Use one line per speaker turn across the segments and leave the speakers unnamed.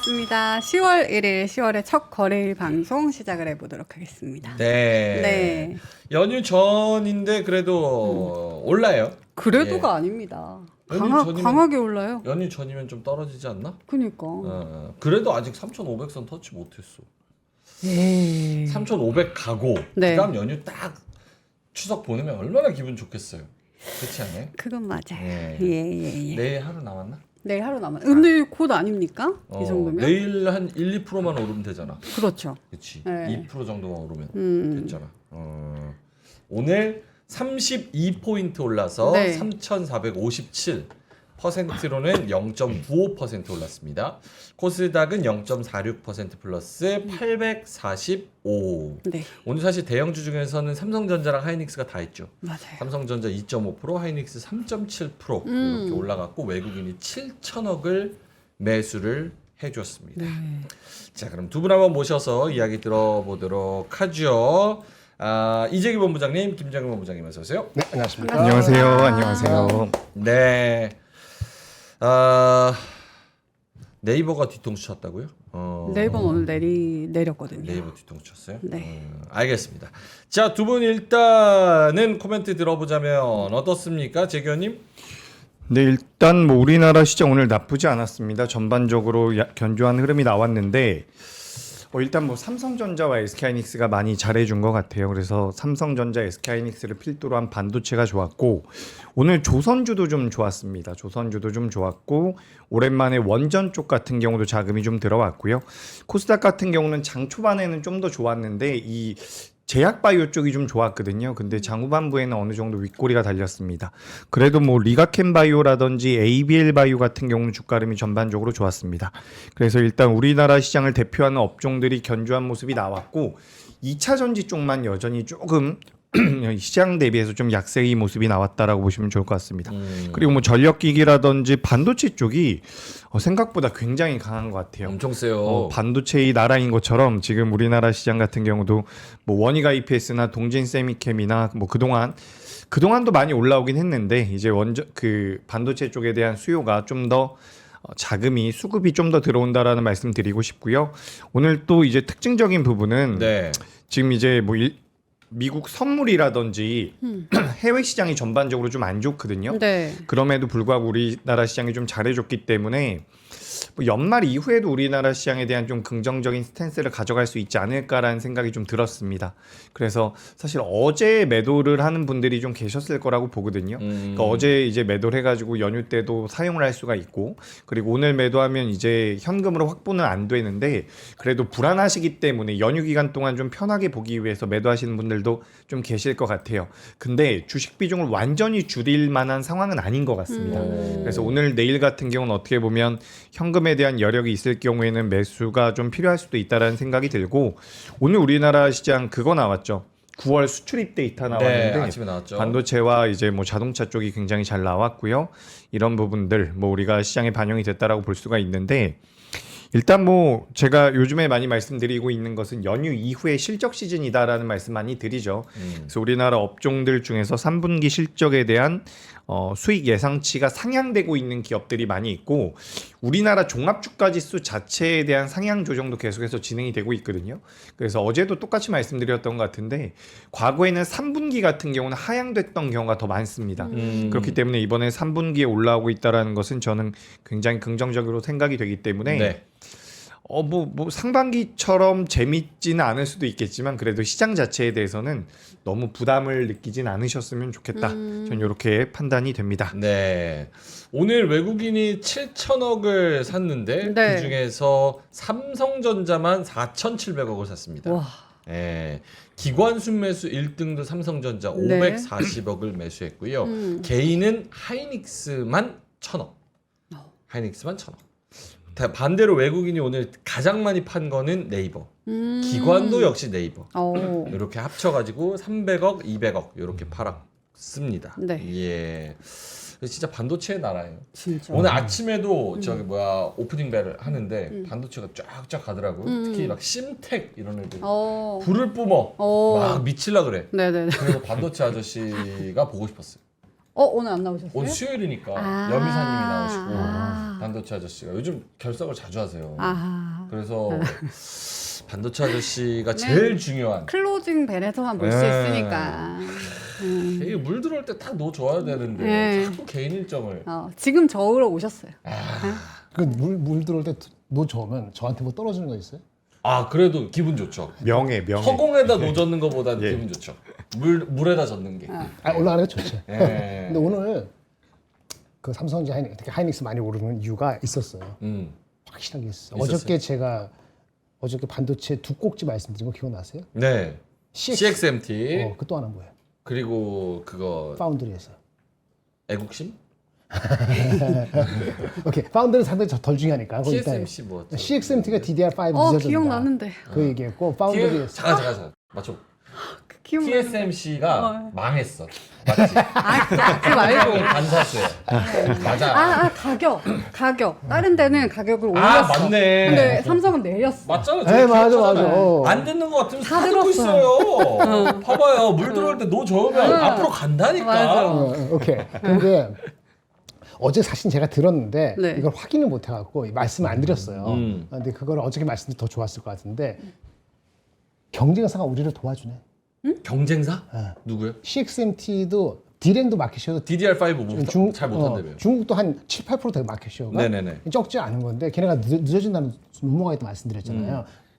반갑습니다. 10월 1일 10월의 첫 거래일 방송 시작을 해보도록 하겠습니다.
네.
네.
연휴 전인데 그래도 올라요.
그래도가 아닙니다.
연휴 전이면-
강하게 올라요.
연휴 전이면 좀 떨어지지 않나?
그니까.
그래도 아직 3,500선 터치 못했어.
예.
3,500 가고
네.
그다음 연휴 딱 추석 보내면 얼마나 기분 좋겠어요. 그렇지 않아요?
그건 맞아요.
네.
예.
내일 하루 남았나?
내일 하루 남았. 근데 곧 아닙니까? 이 정도면?
내일 한 1, 2%만 오르면 되잖아.
그렇죠.
그렇지.
네.
2% 정도만 오르면 됐잖아. 오늘 32포인트 올라서
네.
3,457%로는 0.95% 올랐습니다. 코스닥은 0.46% 플러스 845.
네.
오늘 사실 대형주 중에서는 삼성전자랑 하이닉스가 다 했죠.
맞아요.
삼성전자 2.5%, 하이닉스 3.7% 이렇게 올라갔고 외국인이 7천억을 매수를 해줬습니다.
네.
자, 그럼 두 분 한번 모셔서 이야기 들어보도록 하죠. 이재기 본부장님, 김정일 본부장님 어서 오세요.
네, 안녕하십니까.
안녕하세요.
안녕하세요.
네. 네이버가 뒤통수 쳤다고요?
네이버는 오늘 내렸거든요.
네이버 뒤통수 쳤어요?
네.
알겠습니다. 자, 두 분 일단은 코멘트 들어보자면 어떻습니까, 재규님?
네, 일단 뭐 우리나라 시장 오늘 나쁘지 않았습니다. 전반적으로 견조한 흐름이 나왔는데 일단 뭐 삼성전자와 SK하이닉스가 많이 잘해준 것 같아요. 그래서 삼성전자, SK하이닉스를 필두로 한 반도체가 좋았고 오늘 조선주도 좀 좋았습니다. 조선주도 좀 좋았고 오랜만에 원전 쪽 같은 경우도 자금이 좀 들어왔고요. 코스닥 같은 경우는 장 초반에는 좀 더 좋았는데 이 제약바이오 쪽이 좀 좋았거든요. 근데 장후반부에는 어느 정도 윗꼬리가 달렸습니다. 그래도 뭐 리가켄바이오라든지 ABL바이오 같은 경우는 주가름이 전반적으로 좋았습니다. 그래서 일단 우리나라 시장을 대표하는 업종들이 견조한 모습이 나왔고 2차 전지 쪽만 여전히 조금 시장 대비해서 좀 약세의 모습이 나왔다라고 보시면 좋을 것 같습니다. 그리고 뭐 전력기기라든지 반도체 쪽이 생각보다 굉장히 강한 것 같아요.
엄청 세요.
반도체의 나라인 것처럼 지금 우리나라 시장 같은 경우도 뭐 원희가 EPS나 동진 세미캠이나 뭐 그동안도 많이 올라오긴 했는데 이제 그 반도체 쪽에 대한 수요가 좀 더 자금이 수급이 좀 더 들어온다라는 말씀 드리고 싶고요. 오늘 또 이제 특징적인 부분은
네.
지금 이제 뭐 미국 선물이라든지 해외 시장이 전반적으로 좀 안 좋거든요.
네.
그럼에도 불구하고 우리나라 시장이 좀 잘해줬기 때문에 뭐 연말 이후에도 우리나라 시장에 대한 좀 긍정적인 스탠스를 가져갈 수 있지 않을까라는 생각이 좀 들었습니다. 그래서 사실 어제 매도를 하는 분들이 좀 계셨을 거라고 보거든요. 그러니까 어제 이제 매도를 해가지고 연휴 때도 사용을 할 수가 있고 그리고 오늘 매도하면 이제 현금으로 확보는 안 되는데 그래도 불안하시기 때문에 연휴 기간 동안 좀 편하게 보기 위해서 매도하시는 분들도 좀 계실 것 같아요. 근데 주식 비중을 완전히 줄일 만한 상황은 아닌 것 같습니다. 그래서 오늘 내일 같은 경우는 어떻게 보면 현금에 대한 여력이 있을 경우에는 매수가 좀 필요할 수도 있다라는 생각이 들고 오늘 우리나라 시장 그거 나왔죠. 9월 수출입 데이터 나왔는데
네, 아침에 나왔죠.
반도체와 이제 뭐 자동차 쪽이 굉장히 잘 나왔고요. 이런 부분들 뭐 우리가 시장에 반영이 됐다라고 볼 수가 있는데 일단 뭐 제가 요즘에 많이 말씀드리고 있는 것은 연휴 이후에 실적 시즌이다라는 말씀 많이 드리죠. 그래서 우리나라 업종들 중에서 3분기 실적에 대한 수익 예상치가 상향되고 있는 기업들이 많이 있고 우리나라 종합주가지수 자체에 대한 상향 조정도 계속해서 진행이 되고 있거든요. 그래서 어제도 똑같이 말씀드렸던 것 같은데 과거에는 3분기 같은 경우는 하향됐던 경우가 더 많습니다. 그렇기 때문에 이번에 3분기에 올라오고 있다는 것은 저는 굉장히 긍정적으로 생각이 되기 때문에
네.
뭐 상반기처럼 재밌지는 않을 수도 있겠지만 그래도 시장 자체에 대해서는 너무 부담을 느끼진 않으셨으면 좋겠다. 전 이렇게 판단이 됩니다.
네. 오늘 외국인이 7천억을 샀는데
네.
그중에서 삼성전자만 4,700억을 샀습니다.
와.
네. 기관 순매수 1등도 삼성전자
네.
540억을 매수했고요. 개인은 하이닉스만 1,000억. 하이닉스만 1,000억. 반대로 외국인이 오늘 가장 많이 판 거는 네이버. 기관도 역시 네이버. 이렇게 합쳐가지고 300억, 200억 이렇게 팔았습니다.
네.
예, 진짜 반도체의 나라예요.
진짜.
오늘 아침에도 저기 오프닝 벨을 하는데 반도체가 쫙쫙 가더라고요. 특히 막 심텍 이런 애들 불을 뿜어 막 미칠라 그래.
네네네.
그래서 반도체 아저씨가 보고 싶었어요.
오늘 안 나오셨어요?
오늘 수요일이니까
아.
여미사님이 나오시고
아.
반도체 아저씨가 요즘 결석을 자주 하세요.
아.
그래서 반도체 아저씨가
네.
제일 중요한
클로징 벨에서만 볼 수
네.
있으니까.
이게 물 들어올 때 딱 넣어줘야 되는데
네.
자꾸 개인 일정을
지금 저으러 오셨어요.
물 들어올 때 노 저으면 저한테 뭐 떨어지는 거 있어요?
아 그래도 기분 좋죠.
명예.
허공에다 노 젓는 것보다는
예.
기분 좋죠. 물에다 젓는 게.
올라가는 게 좋죠.
예.
근데 오늘 그 삼성전자 특히 하이닉스 많이 오르는 이유가 있었어요. 확실하게 있었어요.
있었어요?
어저께 반도체 두 꼭지 말씀드린 거 기억나세요?
네. CXMT
그 또 하나 뭐예요?
그리고 그거
파운드리에서.
애국심?
오케이. 파운드는 상당히 덜 중요하니까. 그거 일단
TSMC 뭐?
CXMT가 DDR5 늦어진다.
기억나는데.
그 얘기했고 파운드리에서.
잠깐 맞춰.
기억나는데.
TSMC가 망했어. 맞지?
그 말고.
반사수야. 맞아.
가격. 다른 데는 가격을
아,
올렸어.
맞네.
근데 삼성은 내렸어.
맞잖아.
네, 맞아.
안 듣는 거 같으면
다
다 듣고
들었어요.
있어요. 봐봐요. 물 들어올 때 노 저으면 앞으로 간다니까.
맞아.
오케이. 근데 어제 사실 제가 들었는데
네.
이걸 확인을 못 해갖고 말씀을 안 드렸어요.
음.
근데 그걸 어저께 말씀드리면 더 좋았을 것 같은데 경쟁사가 우리를 도와주네.
경쟁사? 누구요?
CXMT도 D램도 마켓쉐어도
DDR5 잘 못한다며요.
중국도 한 7, 8% 마켓쉐어가
네네네.
적지 않은 건데 걔네가 늦어진다는 루머가 있다 말씀드렸잖아요.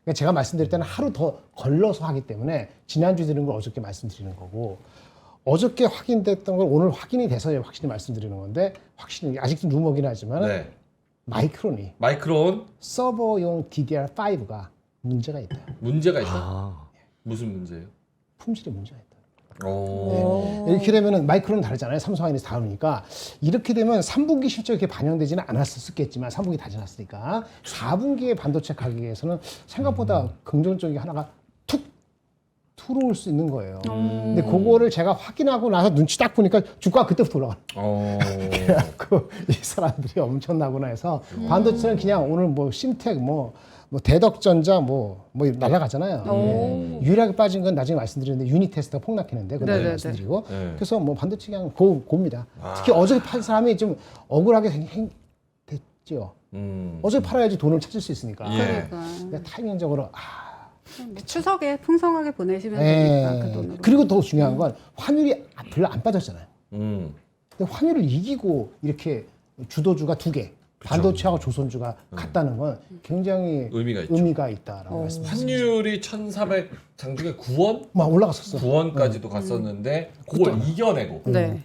그러니까 제가 말씀드릴 때는 하루 더 걸러서 하기 때문에 지난주에 들은 걸 어저께 말씀드리는 거고 어저께 확인됐던 걸 오늘 확인이 돼서 확실히 말씀드리는 건데 확실히 아직도 루머긴 하지만
네.
마이크론이
마이크론
서버용 DDR5가 문제가 있다.
문제가 있다. 무슨 문제예요?
품질에 문제가 있다.
오.
이렇게 되면은 마이크론은 다르잖아요. 삼성 하이닉스 다르니까 이렇게 되면 3분기 실적이 이렇게 반영되지는 않았었겠지만 3분기 다 지났으니까 4분기의 반도체 가격에서는 생각보다 긍정적인 하나가 툭 들어올 수 있는 거예요. 근데 그거를 제가 확인하고 나서 눈치 딱 보니까 주가가 그때부터 올라가. 그래갖고 이 사람들이 엄청나구나 해서 반도체는 그냥 오늘 뭐 심텍 뭐 대덕전자 뭐 날아가잖아요. 네. 유일하게 빠진 건 나중에 말씀드리는데 유니테스트가 폭락했는데 그건 나중에 말씀드리고
네.
그래서 뭐 반도체 그냥 고입니다. 특히 어저께 팔 사람이 좀 억울하게 됐죠. 어제 팔아야지 돈을 찾을 수 있으니까.
예.
그러니까 타이밍적으로
추석에 풍성하게 보내시면 되니까 그 돈으로.
그리고 더 중요한 건 환율이 별로 안 빠졌잖아요.
음.
근데 환율을 이기고 이렇게 주도주가 두 개, 반도체하고 조선주가 같다는 건 굉장히
의미가 있죠.
의미가 있다라고 말씀드립니다.
환율이 1,400 장중에 9원?
막 올라갔었어.
9원까지도 갔었는데 그걸 이겨내고
네.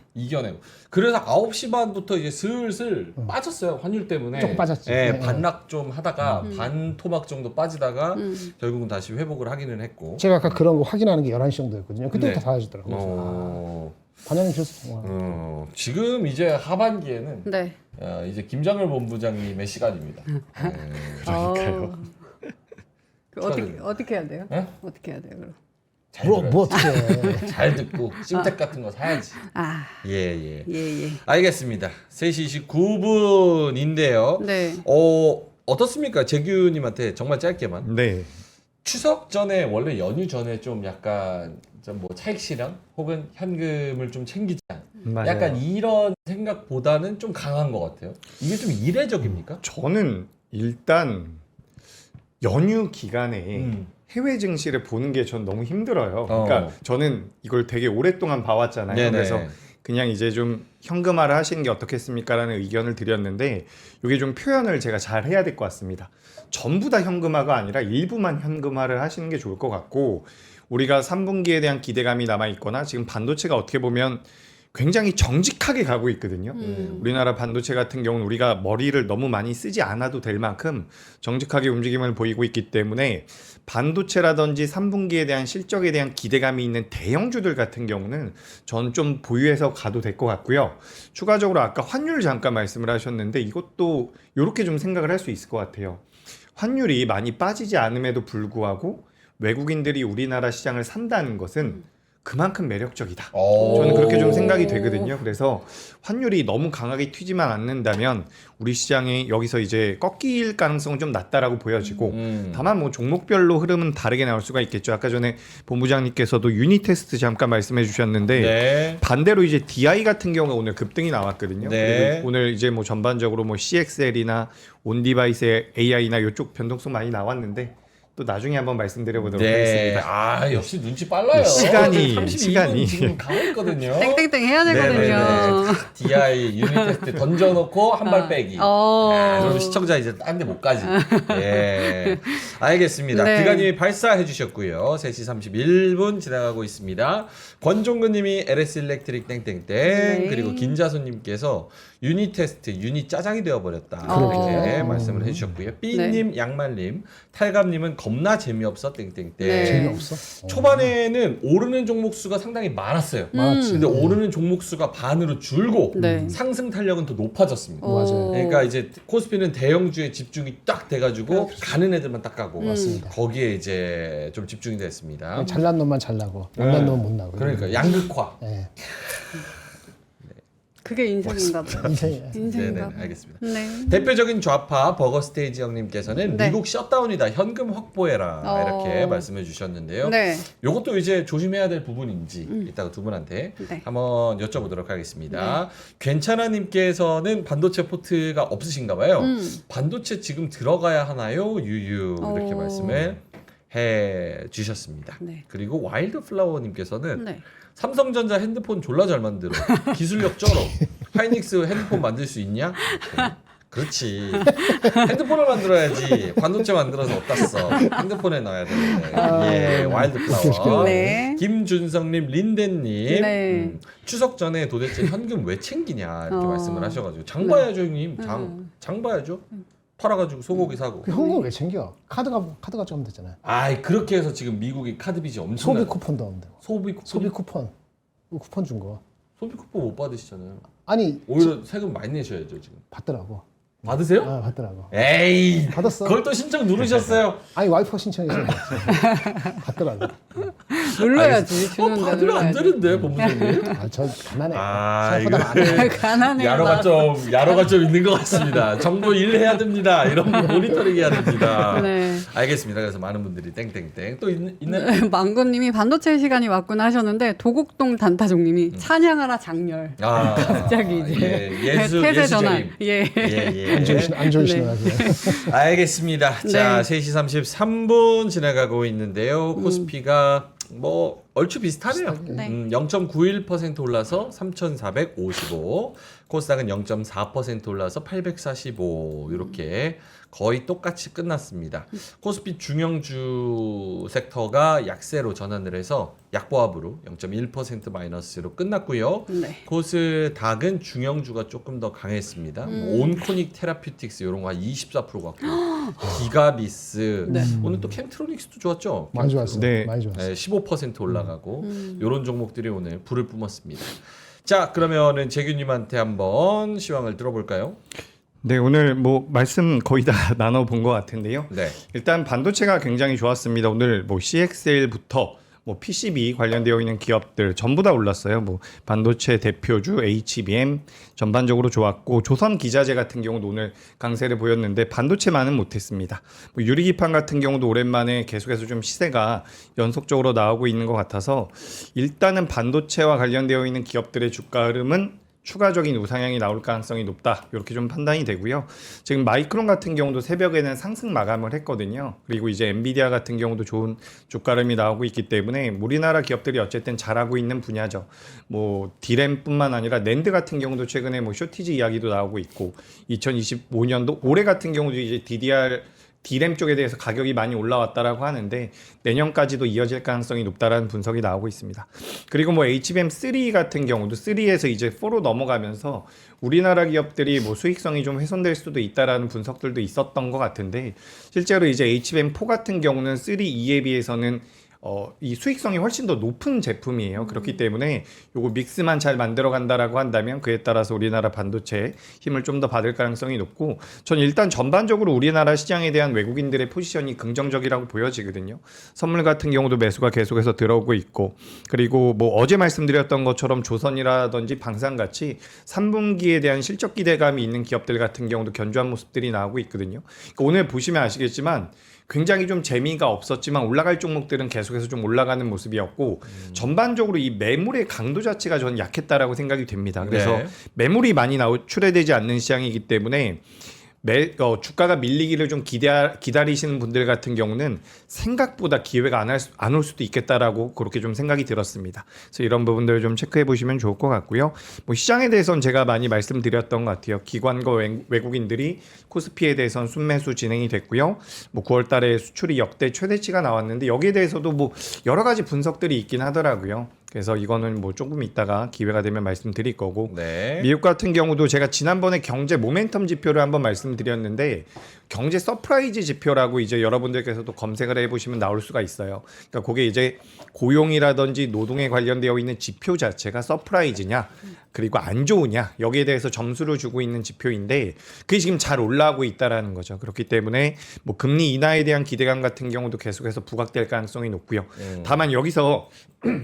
그래서 9시 반부터 이제 슬슬 빠졌어요. 환율 때문에
조금 빠졌지.
예,
네.
반락 좀 하다가 반 토막 정도 빠지다가 결국은 다시 회복을 하기는 했고
제가 아까 그런 거 확인하는 게 11시 정도였거든요. 그때부터
네.
달라지더라고요. 그래서 반영이 좋았어요.
지금 이제 하반기에는
네.
이제 김장열 본부장님의 시간입니다.
그러니까요.
축하드립니다.
어떻게 해야 돼요?
네?
어떻게 해야 돼요? 그럼?
잘
뭐
들어요.
어떻게 해.
잘 듣고 심택 같은 거 사야지. 예.
예.
알겠습니다. 3시 29분인데요.
네.
어떻습니까? 재규님한테 정말 짧게만.
네.
추석 전에 원래 연휴 전에 좀 약간 좀 뭐 차익 실현 혹은 현금을 좀 챙기자.
맞아요.
약간 이런 생각보다는 좀 강한 것 같아요. 이게 좀 이례적입니까?
저는 일단 연휴 기간에 해외 증시를 보는 게 전 너무 힘들어요. 그러니까 저는 이걸 되게 오랫동안 봐왔잖아요.
네네.
그래서 그냥 이제 좀 현금화를 하시는 게 어떻겠습니까라는 의견을 드렸는데 이게 좀 표현을 제가 잘 해야 될 것 같습니다. 전부 다 현금화가 아니라 일부만 현금화를 하시는 게 좋을 것 같고 우리가 3분기에 대한 기대감이 남아 있거나 지금 반도체가 어떻게 보면 굉장히 정직하게 가고 있거든요. 우리나라 반도체 같은 경우는 우리가 머리를 너무 많이 쓰지 않아도 될 만큼 정직하게 움직임을 보이고 있기 때문에 반도체라든지 3분기에 대한 실적에 대한 기대감이 있는 대형주들 같은 경우는 전 좀 보유해서 가도 될 것 같고요. 추가적으로 아까 환율 잠깐 말씀을 하셨는데 이것도 이렇게 좀 생각을 할 수 있을 것 같아요. 환율이 많이 빠지지 않음에도 불구하고 외국인들이 우리나라 시장을 산다는 것은 그만큼 매력적이다.
오.
저는 그렇게 좀 생각이 되거든요. 그래서 환율이 너무 강하게 튀지만 않는다면 우리 시장이 여기서 이제 꺾일 가능성은 좀 낮다라고 보여지고 다만 뭐 종목별로 흐름은 다르게 나올 수가 있겠죠. 아까 전에 본부장님께서도 유니 테스트 잠깐 말씀해 주셨는데
네.
반대로 이제 DI 같은 경우가 오늘 급등이 나왔거든요.
네.
그리고 오늘 이제 뭐 전반적으로 뭐 CXL이나 온디바이스의 AI나 이쪽 변동성 많이 나왔는데 또 나중에 한번 말씀드려보도록 하겠습니다.
아 역시 눈치 빨라요.
시간이
32분 지금 가고 있거든요.
땡땡땡 해야 되거든요.
DI 유닛 테스트 던져놓고 한 발 빼기. 그럼 시청자 이제 딴 데 못 가지. 예. 알겠습니다.
네.
드가님이 발사해 주셨고요. 3시 31분 지나가고 있습니다. 권종근님이 LS 일렉트릭 땡땡땡
네.
그리고 김자수님께서 유닛 테스트 유닛 짜장이 되어버렸다. 이렇게 말씀을 해주셨고요. B님, 양말님, 탈감님은 겁나 재미없어 땡땡땡.
네.
재미없어?
초반에는 오르는 종목 수가 상당히 많았어요.
많았지.
근데 오르는 종목 수가 반으로 줄고
네.
상승 탄력은 더 높아졌습니다.
맞아요.
그러니까 이제 코스피는 대형주에 집중이 딱 돼가지고 가는 애들만 딱 가고
맞습니다.
거기에 이제 좀 집중이 됐습니다.
잘난 놈만 잘나고 못난 놈은 못 나고.
그러니까 양극화.
네.
그게 인생인가 봐요.
인생이야.
인생인가
네네,
봐요.
알겠습니다.
네.
대표적인 좌파 버거스테이지 형님께서는
네.
미국 셧다운이다 현금 확보해라 이렇게
어.
말씀해 주셨는데요.
네.
요것도 이제 조심해야 될 부분인지 이따가 두 분한테
네.
한번 여쭤보도록 하겠습니다. 괜찮아님께서는 반도체 포트가 없으신가 봐요. 반도체 지금 들어가야 하나요? 유유 이렇게
어.
말씀을 해 주셨습니다.
네.
그리고 와일드플라워님께서는
네.
삼성전자 핸드폰 졸라 잘 만들어. 기술력 쩔어. 하이닉스 핸드폰 만들 수 있냐? 그렇지. 핸드폰을 만들어야지. 반도체 만들어서 어디다 써. 핸드폰에 넣어야 되는데. 예, 와일드플라워.
네.
김준성님, 린덴님.
네.
추석 전에 도대체 현금 왜 챙기냐 이렇게
어.
말씀을 하셔가지고 장 봐야죠, 형님. 장 봐야죠. 팔아가지고 소고기 사고.
그 현금 왜 챙겨? 카드가 좀 됐잖아요.
아이 그렇게 해서 지금 미국이 카드 빚이 엄청
소비 쿠폰도 없는데.
소비 쿠폰
소비 쿠폰. 쿠폰 준 거.
소비 쿠폰 못 받으시잖아요.
아니
오히려 세금 많이 내셔야죠 지금.
받더라고.
받으세요?
아 받더라고.
에이
받았어.
그걸 또 신청 누르셨어요?
아니 와이프가 신청해서 받더라고.
눌러야지. 주는데
받으면 안
눌러야지.
되는데 본부장님.
아저 가난해.
아,
생각보다 안 해.
가난해.
야로가 좀 있는 것 같습니다. 정부 일해야 됩니다. 이런 모니터링 해야 됩니다.
네.
알겠습니다. 그래서 많은 분들이 땡땡땡 또 있는
망고님이 반도체 시간이 왔구나 하셨는데 도곡동 단타종님이 찬양하라 장렬.
아
갑자기 이제
예수
태세 전환.
예수적인
예.
안 좋은
네.
신호가지고.
알겠습니다. 자,
네.
3시 33분 지나가고 있는데요. 코스피가 뭐 얼추 비슷하네요.
네.
0.91% 올라서 3,455. 코스닥은 0.4% 올라서 845. 이렇게 거의 똑같이 끝났습니다. 코스피 중형주 섹터가 약세로 전환을 해서 약보합으로 0.1% 마이너스로 끝났고요.
네.
코스닥은 중형주가 조금 더 강했습니다. 뭐 온코닉 테라퓨틱스 이런 거 한 24% 같고 기가비스
네.
오늘 또 캠트로닉스도 좋았죠.
많이 좋았어.
네.
많이 좋았어.
네, 15% 올라가고 이런 종목들이 오늘 불을 뿜었습니다. 자 그러면은 재규님한테 한번 시황을 들어볼까요?
네, 오늘 뭐 말씀 거의 다 나눠본 것 같은데요.
네.
일단 반도체가 굉장히 좋았습니다. 오늘 뭐 CXL부터 뭐 PCB 관련되어 있는 기업들 전부 다 올랐어요. 뭐 반도체 대표주 HBM 전반적으로 좋았고 조선 기자재 같은 경우도 오늘 강세를 보였는데 반도체만은 못했습니다. 뭐 유리기판 같은 경우도 오랜만에 계속해서 좀 시세가 연속적으로 나오고 있는 것 같아서 일단은 반도체와 관련되어 있는 기업들의 주가 흐름은 추가적인 우상향이 나올 가능성이 높다. 이렇게 좀 판단이 되고요. 지금 마이크론 같은 경우도 새벽에는 상승 마감을 했거든요. 그리고 이제 엔비디아 같은 경우도 좋은 주가 흐름이 나오고 있기 때문에 우리나라 기업들이 어쨌든 잘하고 있는 분야죠. 뭐 디램뿐만 아니라 낸드 같은 경우도 최근에 뭐 쇼티지 이야기도 나오고 있고 2025년도 올해 같은 경우도 이제 디램 쪽에 대해서 가격이 많이 올라왔다라고 하는데 내년까지도 이어질 가능성이 높다라는 분석이 나오고 있습니다. 그리고 뭐 HBM3 같은 경우도 3에서 이제 4로 넘어가면서 우리나라 기업들이 뭐 수익성이 좀 훼손될 수도 있다라는 분석들도 있었던 것 같은데 실제로 이제 HBM4 같은 경우는 3E에 비해서는 이 수익성이 훨씬 더 높은 제품이에요. 그렇기 때문에 요거 믹스만 잘 만들어 간다라고 한다면 그에 따라서 우리나라 반도체 힘을 좀 더 받을 가능성이 높고, 저는 일단 전반적으로 우리나라 시장에 대한 외국인들의 포지션이 긍정적이라고 보여지거든요. 선물 같은 경우도 매수가 계속해서 들어오고 있고, 그리고 뭐 어제 말씀드렸던 것처럼 조선이라든지 방산같이 3분기에 대한 실적 기대감이 있는 기업들 같은 경우도 견조한 모습들이 나오고 있거든요. 그러니까 오늘 보시면 아시겠지만 굉장히 좀 재미가 없었지만 올라갈 종목들은 계속해서 좀 올라가는 모습이었고, 전반적으로 이 매물의 강도 자체가 저는 약했다라고 생각이 됩니다. 그래서
네.
매물이 많이 출회되지 않는 시장이기 때문에 주가가 밀리기를 좀 기다리시는 분들 같은 경우는 생각보다 기회가 안 올 수도 있겠다라고 그렇게 좀 생각이 들었습니다. 그래서 이런 부분들을 좀 체크해 보시면 좋을 것 같고요. 뭐 시장에 대해서는 제가 많이 말씀드렸던 것 같아요. 기관과 외국인들이 코스피에 대해서는 순매수 진행이 됐고요. 뭐 9월 달에 수출이 역대 최대치가 나왔는데 여기에 대해서도 뭐 여러 가지 분석들이 있긴 하더라고요. 그래서 이거는 뭐 조금 있다가 기회가 되면 말씀드릴 거고,
네.
미국 같은 경우도 제가 지난번에 경제 모멘텀 지표를 한번 말씀드렸는데 경제 서프라이즈 지표라고 이제 여러분들께서도 검색을 해보시면 나올 수가 있어요. 그러니까 그게 이제 고용이라든지 노동에 관련되어 있는 지표 자체가 서프라이즈냐 그리고 안 좋으냐 여기에 대해서 점수를 주고 있는 지표인데 그게 지금 잘 올라오고 있다라는 거죠. 그렇기 때문에 뭐 금리 인하에 대한 기대감 같은 경우도 계속해서 부각될 가능성이 높고요. 다만 여기서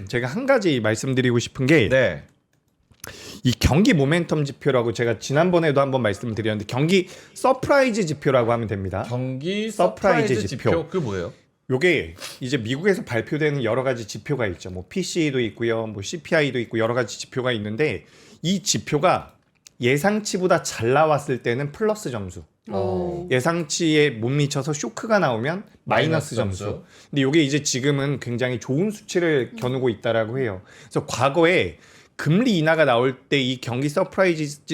제가 한 가지 말씀드리고 싶은 게
네.
이 경기 모멘텀 지표라고 제가 지난번에도 한번 말씀드렸는데 경기 서프라이즈 지표라고 하면 됩니다.
경기
서프라이즈
서프라이즈 지표. 그 뭐예요?
요게 이제 미국에서 발표되는 여러 가지 지표가 있죠. 뭐 PCE도 있고요. 뭐 CPI도 있고 여러 가지 지표가 있는데 이 지표가 예상치보다 잘 나왔을 때는 플러스 점수. 예상치에 못 미쳐서 쇼크가 나오면 마이너스 점수. 근데 이게 이제 지금은 굉장히 좋은 수치를 겨누고 있다라고 해요. 그래서 과거에 금리 인하가 나올 때 이 경기 서프라이즈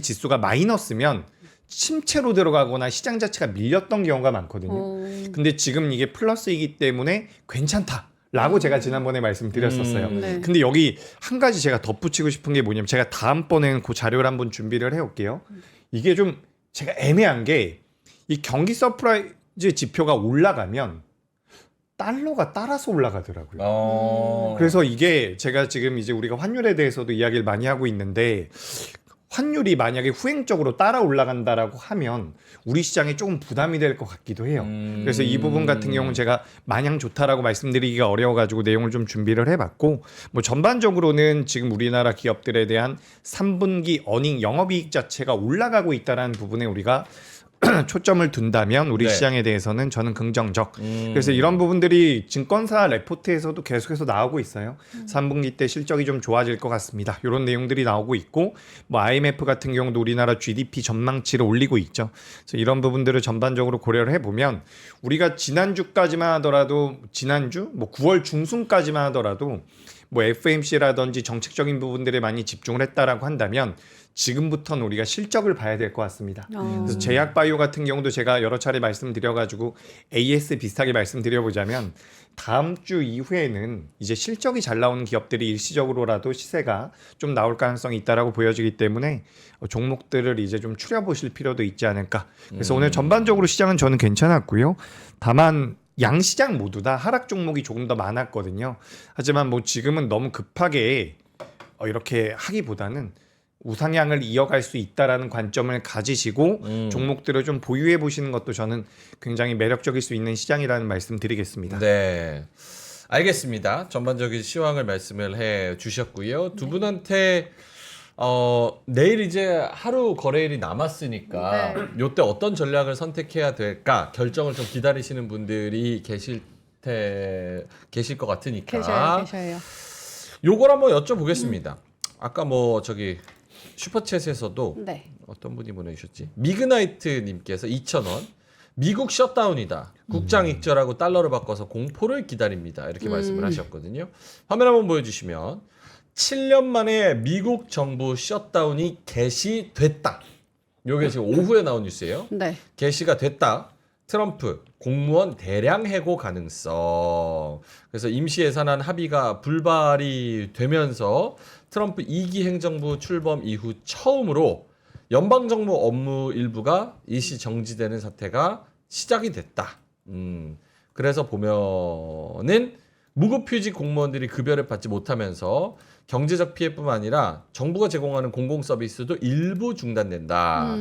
지수가 마이너스면 침체로 들어가거나 시장 자체가 밀렸던 경우가 많거든요. 근데 지금 이게 플러스이기 때문에 괜찮다라고 제가 지난번에 말씀드렸었어요.
네.
근데 여기 한 가지 제가 덧붙이고 싶은 게 뭐냐면 제가 다음번에는 그 자료를 한번 준비를 해올게요. 이게 좀 제가 애매한 게 이 경기 서프라이즈 지표가 올라가면 달러가 따라서 올라가더라고요. 그래서 이게 제가 지금 이제 우리가 환율에 대해서도 이야기를 많이 하고 있는데 환율이 만약에 후행적으로 따라 올라간다라고 하면 우리 시장에 조금 부담이 될 것 같기도 해요. 그래서 이 부분 같은 경우는 제가 마냥 좋다라고 말씀드리기가 어려워가지고 내용을 좀 준비를 해봤고, 뭐 전반적으로는 지금 우리나라 기업들에 대한 3분기 어닝 영업이익 자체가 올라가고 있다는 부분에 우리가 초점을 둔다면 우리
네.
시장에 대해서는 저는 긍정적. 그래서 이런 부분들이 증권사 레포트에서도 계속해서 나오고 있어요. 3분기 때 실적이 좀 좋아질 것 같습니다. 이런 내용들이 나오고 있고, 뭐 IMF 같은 경우도 우리나라 GDP 전망치를 올리고 있죠. 그래서 이런 부분들을 전반적으로 고려를 해보면 우리가 지난주까지만 하더라도 지난주 뭐 9월 중순까지만 하더라도 뭐 FMC라든지 정책적인 부분들에 많이 집중을 했다라고 한다면 지금부터는 우리가 실적을 봐야 될 것 같습니다. 그래서 제약바이오 같은 경우도 제가 여러 차례 말씀드려가지고 AS 비슷하게 말씀드려보자면 다음 주 이후에는 이제 실적이 잘 나오는 기업들이 일시적으로라도 시세가 좀 나올 가능성이 있다라고 보여지기 때문에 종목들을 이제 좀 추려보실 필요도 있지 않을까. 그래서 오늘 전반적으로 시장은 저는 괜찮았고요. 다만 양시장 모두 다 하락 종목이 조금 더 많았거든요. 하지만 뭐 지금은 너무 급하게 이렇게 하기보다는 우상향을 이어갈 수 있다라는 관점을 가지시고 종목들을 좀 보유해 보시는 것도 저는 굉장히 매력적일 수 있는 시장이라는 말씀 드리겠습니다.
네. 알겠습니다. 전반적인 시황을 말씀을 해 주셨고요. 두 분한테 내일 이제 하루 거래일이 남았으니까 요때 어떤 전략을 선택해야 될까 결정을 좀 기다리시는 분들이 계실 것 같으니까
계셔요.
요걸 한번 여쭤보겠습니다. 아까 뭐 저기 슈퍼챗에서도
네.
어떤 분이 보내주셨지? 미그나이트님께서 2,000원. 미국 셧다운이다. 국장 익절하고 달러를 바꿔서 공포를 기다립니다. 이렇게 말씀을 하셨거든요. 화면 한번 보여주시면 7년 만에 미국 정부 셧다운이 개시됐다. 요게 지금 오후에 나온 뉴스예요.
네.
개시가 됐다. 트럼프 공무원 대량 해고 가능성. 그래서 임시 예산안 합의가 불발이 되면서 트럼프 2기 행정부 출범 이후 처음으로 연방정부 업무 일부가 일시 정지되는 사태가 시작이 됐다. 그래서 보면은 무급휴직 공무원들이 급여를 받지 못하면서 경제적 피해뿐만 아니라 정부가 제공하는 공공 서비스도 일부 중단된다.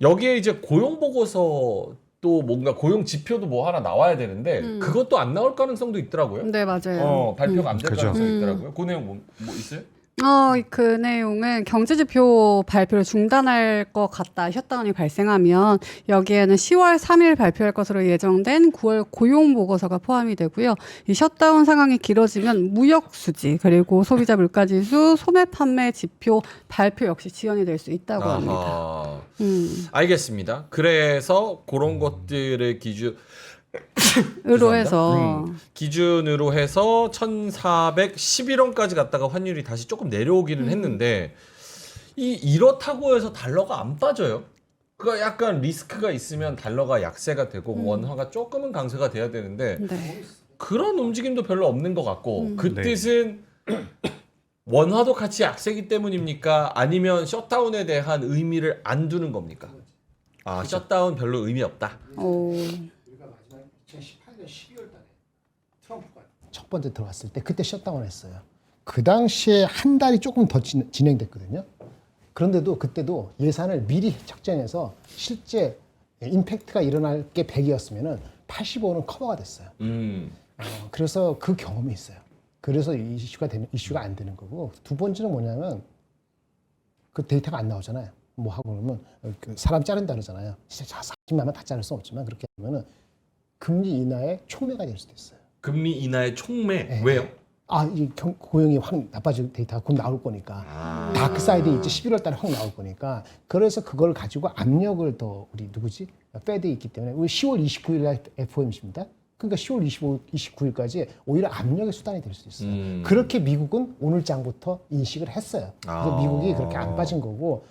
여기에 이제 고용 보고서 또 뭔가 고용 지표도 뭐 하나 나와야 되는데 그것도 안 나올 가능성도 있더라고요.
네, 맞아요.
발표가 안 될
그죠.
가능성이 있더라고요. 그 내용 뭐 있어요?
그 내용은 경제지표 발표를 중단할 것 같다, 셧다운이 발생하면 여기에는 10월 3일 발표할 것으로 예정된 9월 고용보고서가 포함이 되고요. 이 셧다운 상황이 길어지면 무역수지, 그리고 소비자 물가지수, 소매 판매 지표 발표 역시 지연이 될 수 있다고 합니다.
아하. 알겠습니다. 그래서 그런 것들을
으로 해서
기준으로 해서 1,411원까지 갔다가 환율이 다시 조금 내려오기는 했는데 이렇다고 해서 달러가 안 빠져요. 그러니까 약간 리스크가 있으면 달러가 약세가 되고 원화가 조금은 강세가 돼야 되는데
네.
그런 움직임도 별로 없는 것 같고 그
네.
뜻은 원화도 같이 약세기 때문입니까? 아니면 셧다운에 대한 의미를 안 두는 겁니까? 아, 셧다운 별로 의미 없다.
오.
2018년 12월 달에 트럼프가 첫 번째 들어왔을 때 그때 셧다운을 했어요. 그 당시에 한 달이 조금 더 진행됐거든요. 그런데도 그때도 예산을 미리 작정해서 실제 임팩트가 일어날 게 100이었으면 85는 커버가 됐어요. 그래서 그 경험이 있어요. 그래서 이 이슈가 안 되는 거고, 두 번째는 뭐냐면 그 데이터가 안 나오잖아요. 뭐 하고 그러면 그 사람 자른다 그러잖아요. 진짜 40만만 다 자를 수 없지만 그렇게 하면은 금리 인하의 촉매가 될 수도 있어요.
금리 인하의 촉매.
네.
왜요?
이 고용이 확 나빠질 데이터가 곧 나올 거니까. 다크사이드 이제 11월 달에 확 나올 거니까. 그래서 그걸 가지고 압력을 더 우리 누구지? 페드에 있기 때문에 우리 10월 29일 날 FOMC입니다. 그러니까 10월 29일까지 오히려 압력의 수단이 될 수 있어요. 그렇게 미국은 오늘 장부터 인식을 했어요. 그래서 미국이 그렇게 안 빠진 거고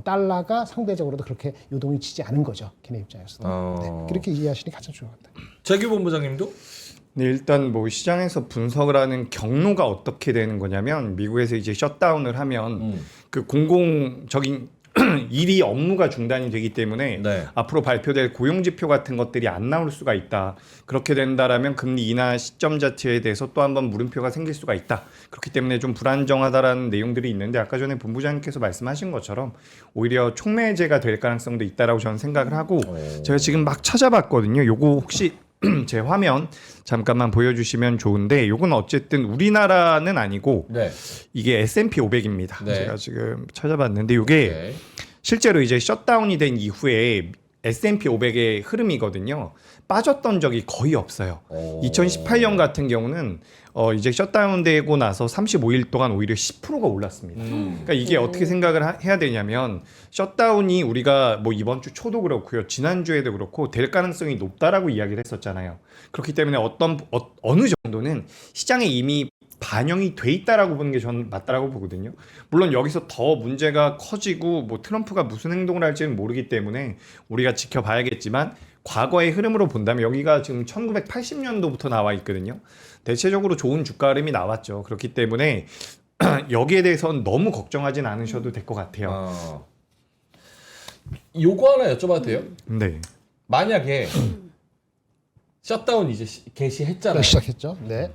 달러가 상대적으로도 그렇게 요동이 치지 않은 거죠. 걔네 입장에서도. 네, 그렇게 이해하시는 게 가장 좋을 것 같아요.
재규 본부장님도?
네, 일단 뭐 시장에서 분석을 하는 경로가 어떻게 되는 거냐면 미국에서 이제 셧다운을 하면 그 공공적인 일이 업무가 중단이 되기 때문에
네.
앞으로 발표될 고용 지표 같은 것들이 안 나올 수가 있다. 그렇게 된다라면 금리 인하 시점 자체에 대해서 또 한번 물음표가 생길 수가 있다. 그렇기 때문에 좀 불안정하다라는 내용들이 있는데 아까 전에 본부장님께서 말씀하신 것처럼 오히려 촉매제가 될 가능성도 있다라고 저는 생각을 하고 제가 지금 막 찾아봤거든요. 요거 혹시 제 화면 잠깐만 보여주시면 좋은데 요건 어쨌든 우리나라는 아니고
네.
이게 S&P 500입니다.
네.
제가 지금 찾아봤는데 이게
네.
실제로 이제 셧다운이 된 이후에 S&P 500의 흐름이거든요. 빠졌던 적이 거의 없어요. 2018년 같은 경우는 이제 셧다운되고 나서 35일 동안 오히려 10%가 올랐습니다. 그러니까 이게 어떻게 생각을 해야 되냐면 셧다운이 우리가 뭐 이번 주 초도 그렇고요. 지난주에도 그렇고 될 가능성이 높다라고 이야기를 했었잖아요. 그렇기 때문에 어느 정도는 시장에 이미 반영이 돼 있다라고 보는 게 저는 맞다라고 보거든요. 물론 여기서 더 문제가 커지고 뭐 트럼프가 무슨 행동을 할지는 모르기 때문에 우리가 지켜봐야겠지만 과거의 흐름으로 본다면 여기가 지금 1980년도부터 나와 있거든요. 대체적으로 좋은 주가 흐름이 나왔죠. 그렇기 때문에 여기에 대해서는 너무 걱정하진 않으셔도 될 것 같아요.
요거 하나 여쭤봐도 돼요?
네.
만약에 셧다운 이제 개시했잖아요.
시작했죠. 네.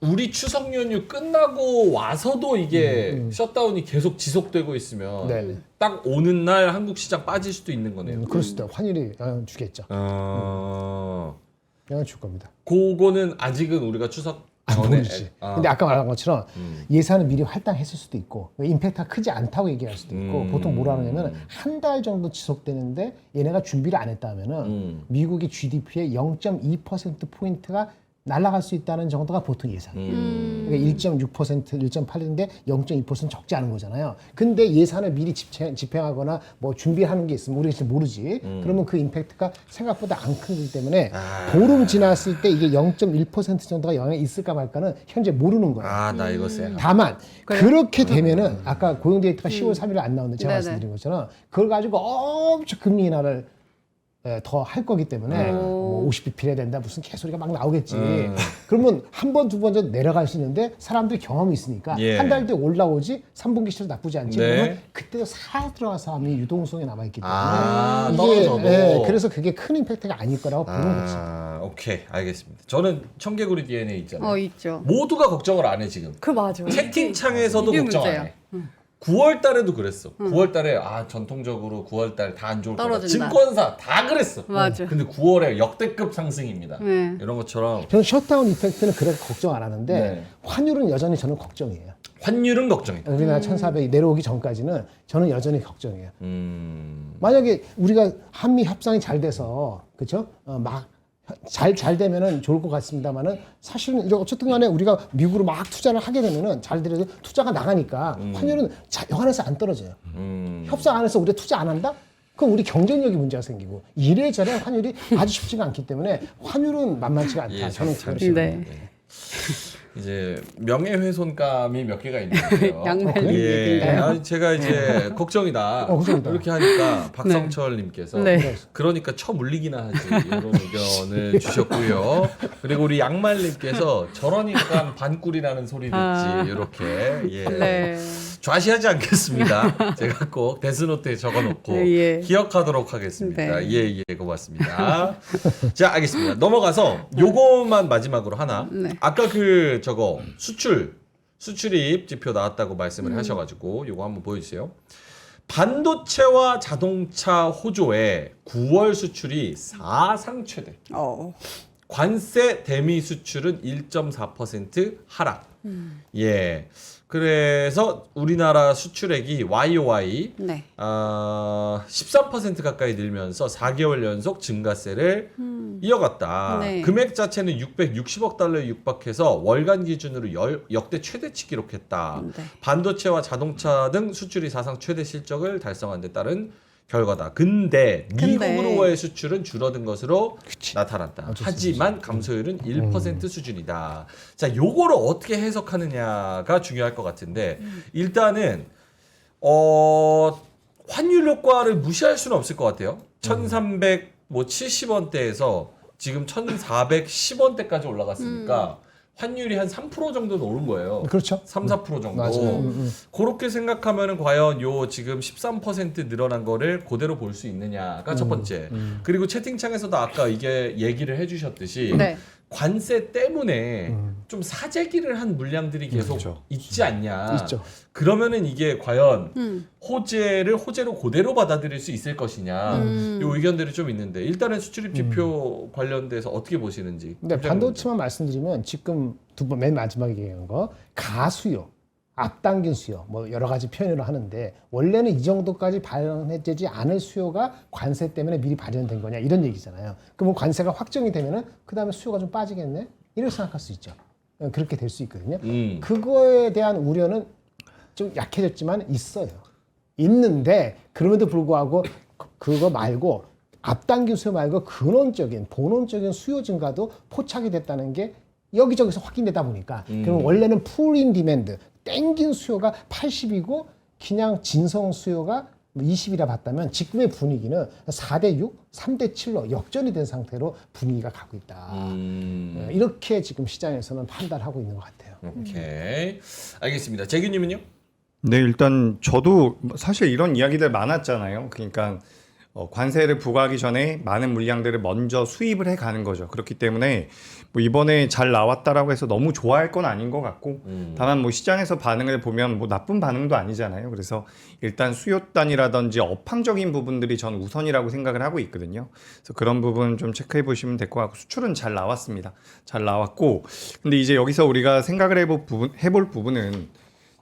우리 추석 연휴 끝나고 와서도 이게 셧다운이 계속 지속되고 있으면
네.
딱 오는 날 한국 시장 빠질 수도 있는 거네요.
그럴 수도 있다. 환율이 영향을 주겠죠. 영향을 줄 겁니다.
그거는 아직은 우리가 추석 전에
모르지. 근데 아까 말한 것처럼 예산을 미리 할당했을 수도 있고 임팩트가 크지 않다고 얘기할 수도 있고 보통 뭐라 하냐면 한 달 정도 지속되는데 얘네가 준비를 안 했다면은 미국의 GDP의 0.2%포인트가 날아갈 수 있다는 정도가 보통 예상. 그러니까 1.6%, 1.8인데 0.2%는 적지 않은 거잖아요. 근데 예산을 미리 집행하거나 뭐 준비하는 게 있으면 우리가 모르지. 그러면 그 임팩트가 생각보다 안 크기 때문에 보름 지났을 때 이게 0.1% 정도가 영향이 있을까 말까는 현재 모르는 거예요.
나 이거 쎄.
다만 그렇게 되면은 아까 고용 데이터가 10월 3일에 안 나오는데 제가
네네.
말씀드린 것처럼 그걸 가지고 엄청 금리 인하를 더 할 거기 때문에 뭐 50bp야 된다 무슨 개소리가 막 나오겠지. 그러면 한 번, 두 번 정도 내려갈 수 있는데 사람들이 경험이 있으니까
예.
한 달 뒤에 올라오지 3분기 실적 나쁘지 않지.
네.
그러면 그때도 살아 들어간 사람이 유동성이 남아있기 때문에
아,
이게
떨어져도.
그래서 그게 큰 임팩트가 아닐 거라고 보는 거지.
오케이, 알겠습니다. 저는 청개구리 DNA 있잖아요.
있죠.
모두가 걱정을 안 해 지금.
그 맞아.
채팅창에서도
이게
걱정 안
문제야.
해. 9월 달에도 그랬어. 9월 달에 전통적으로 9월 달 다 안 좋을 거다.
떨어진다.
증권사 다 그랬어.
맞아.
근데 9월에 역대급 상승입니다.
네.
이런 것처럼
저는 셧다운 이펙트는 그렇게 걱정 안 하는데
네.
환율은 여전히 저는 걱정이에요.
환율은 걱정이다.
우리나라 1,400이 내려오기 전까지는 저는 여전히 걱정이에요.
음.
만약에 우리가 한미 협상이 잘 돼서 그렇죠? 잘 되면은 좋을 것 같습니다만은 사실은 이제 어쨌든 간에 우리가 미국으로 막 투자를 하게 되면은 잘 되려도 투자가 나가니까 환율은 영한에서 안 떨어져요. 협상 안에서 우리가 투자 안 한다? 그럼 우리 경쟁력이 문제가 생기고 이래저래 환율이 아주 쉽지가 않기 때문에 환율은 만만치가 않다. 저는 그렇게
네.
이제 명예훼손감이 몇 개가 있는데요.
양말
예.
얘기인가요?
제가 이제 걱정이다.
걱정이다.
이렇게 하니까 박성철님께서
네.
그러니까 물리기나 하지 이런 의견을 주셨고요. 그리고 우리 양말님께서 저러니까 반꿀이라는 소리 듣지 이렇게 예.
네.
좌시하지 않겠습니다. 제가 꼭 데스노트에 적어놓고
예.
기억하도록 하겠습니다.
네.
예, 고맙습니다. 자, 알겠습니다. 넘어가서 요것만 마지막으로 하나.
네.
아까 저거 수출입 지표 나왔다고 말씀을 하셔가지고 요거 한번 보여주세요. 반도체와 자동차 호조의 9월 수출이 사상 최대. 관세 대미 수출은 1.4% 하락. 예. 그래서 우리나라 수출액이 YOY
네.
13% 가까이 늘면서 4개월 연속 증가세를 이어갔다.
네.
금액 자체는 660억 달러에 육박해서 월간 기준으로 역대 최대치 기록했다.
네.
반도체와 자동차 등 수출이 사상 최대 실적을 달성한 데 따른 결과다. 근데 미국으로의 수출은 줄어든 것으로 나타났다. 하지만 감소율은 1% 수준이다. 자, 요거를 어떻게 해석하느냐가 중요할 것 같은데 일단은 환율 효과를 무시할 수는 없을 것 같아요. 1,370원대에서 지금 1,410원대까지 올라갔으니까 환율이 한 3% 정도는 오른 거예요.
그렇죠.
3, 4% 정도.
맞아요.
그렇게 생각하면은 과연 요 지금 13% 늘어난 거를 그대로 볼 수 있느냐가 첫 번째. 그리고 채팅창에서도 아까 이게 얘기를 해주셨듯이
네.
관세 때문에 좀 사재기를 한 물량들이 계속
그렇죠.
있지 않냐.
있죠.
그러면은 이게 과연 호재를 호재로 그대로 받아들일 수 있을 것이냐. 요 의견들이 좀 있는데 일단은 수출입 지표 관련돼서 어떻게 보시는지.
근데 반도체만 말씀드리면 지금 맨 마지막에 얘기한 거 가수요, 앞당긴 수요, 뭐 여러 가지 표현을 하는데 원래는 이 정도까지 발현되지 않을 수요가 관세 때문에 미리 발현된 거냐 이런 얘기잖아요. 그러면 관세가 확정이 되면은 그 다음에 수요가 좀 빠지겠네 이렇게 생각할 수 있죠. 그렇게 될 수 있거든요. 그거에 대한 우려는 좀 약해졌지만 있어요. 있는데 그럼에도 불구하고 그거 말고 앞당긴 수요 말고 근원적인 본원적인 수요 증가도 포착이 됐다는 게 여기저기서 확인되다 보니까 그러면 원래는 풀인 디맨드 땡긴 수요가 80이고 그냥 진성 수요가 20이라 봤다면 지금의 분위기는 4대 6, 3대 7로 역전이 된 상태로 분위기가 가고 있다. 이렇게 지금 시장에서는 판단하고 있는 것 같아요.
오케이. 알겠습니다. 재규님은요?
네, 일단 저도 사실 이런 이야기들 많았잖아요. 그러니까 관세를 부과하기 전에 많은 물량들을 먼저 수입을 해 가는 거죠. 그렇기 때문에 뭐 이번에 잘 나왔다라고 해서 너무 좋아할 건 아닌 것 같고 다만 뭐 시장에서 반응을 보면 뭐 나쁜 반응도 아니잖아요. 그래서 일단 수요단이라든지 업황적인 부분들이 전 우선이라고 생각을 하고 있거든요. 그래서 그런 부분 좀 체크해 보시면 될 것 같고 수출은 잘 나왔습니다. 잘 나왔고 근데 이제 여기서 우리가 생각을 해볼 부분은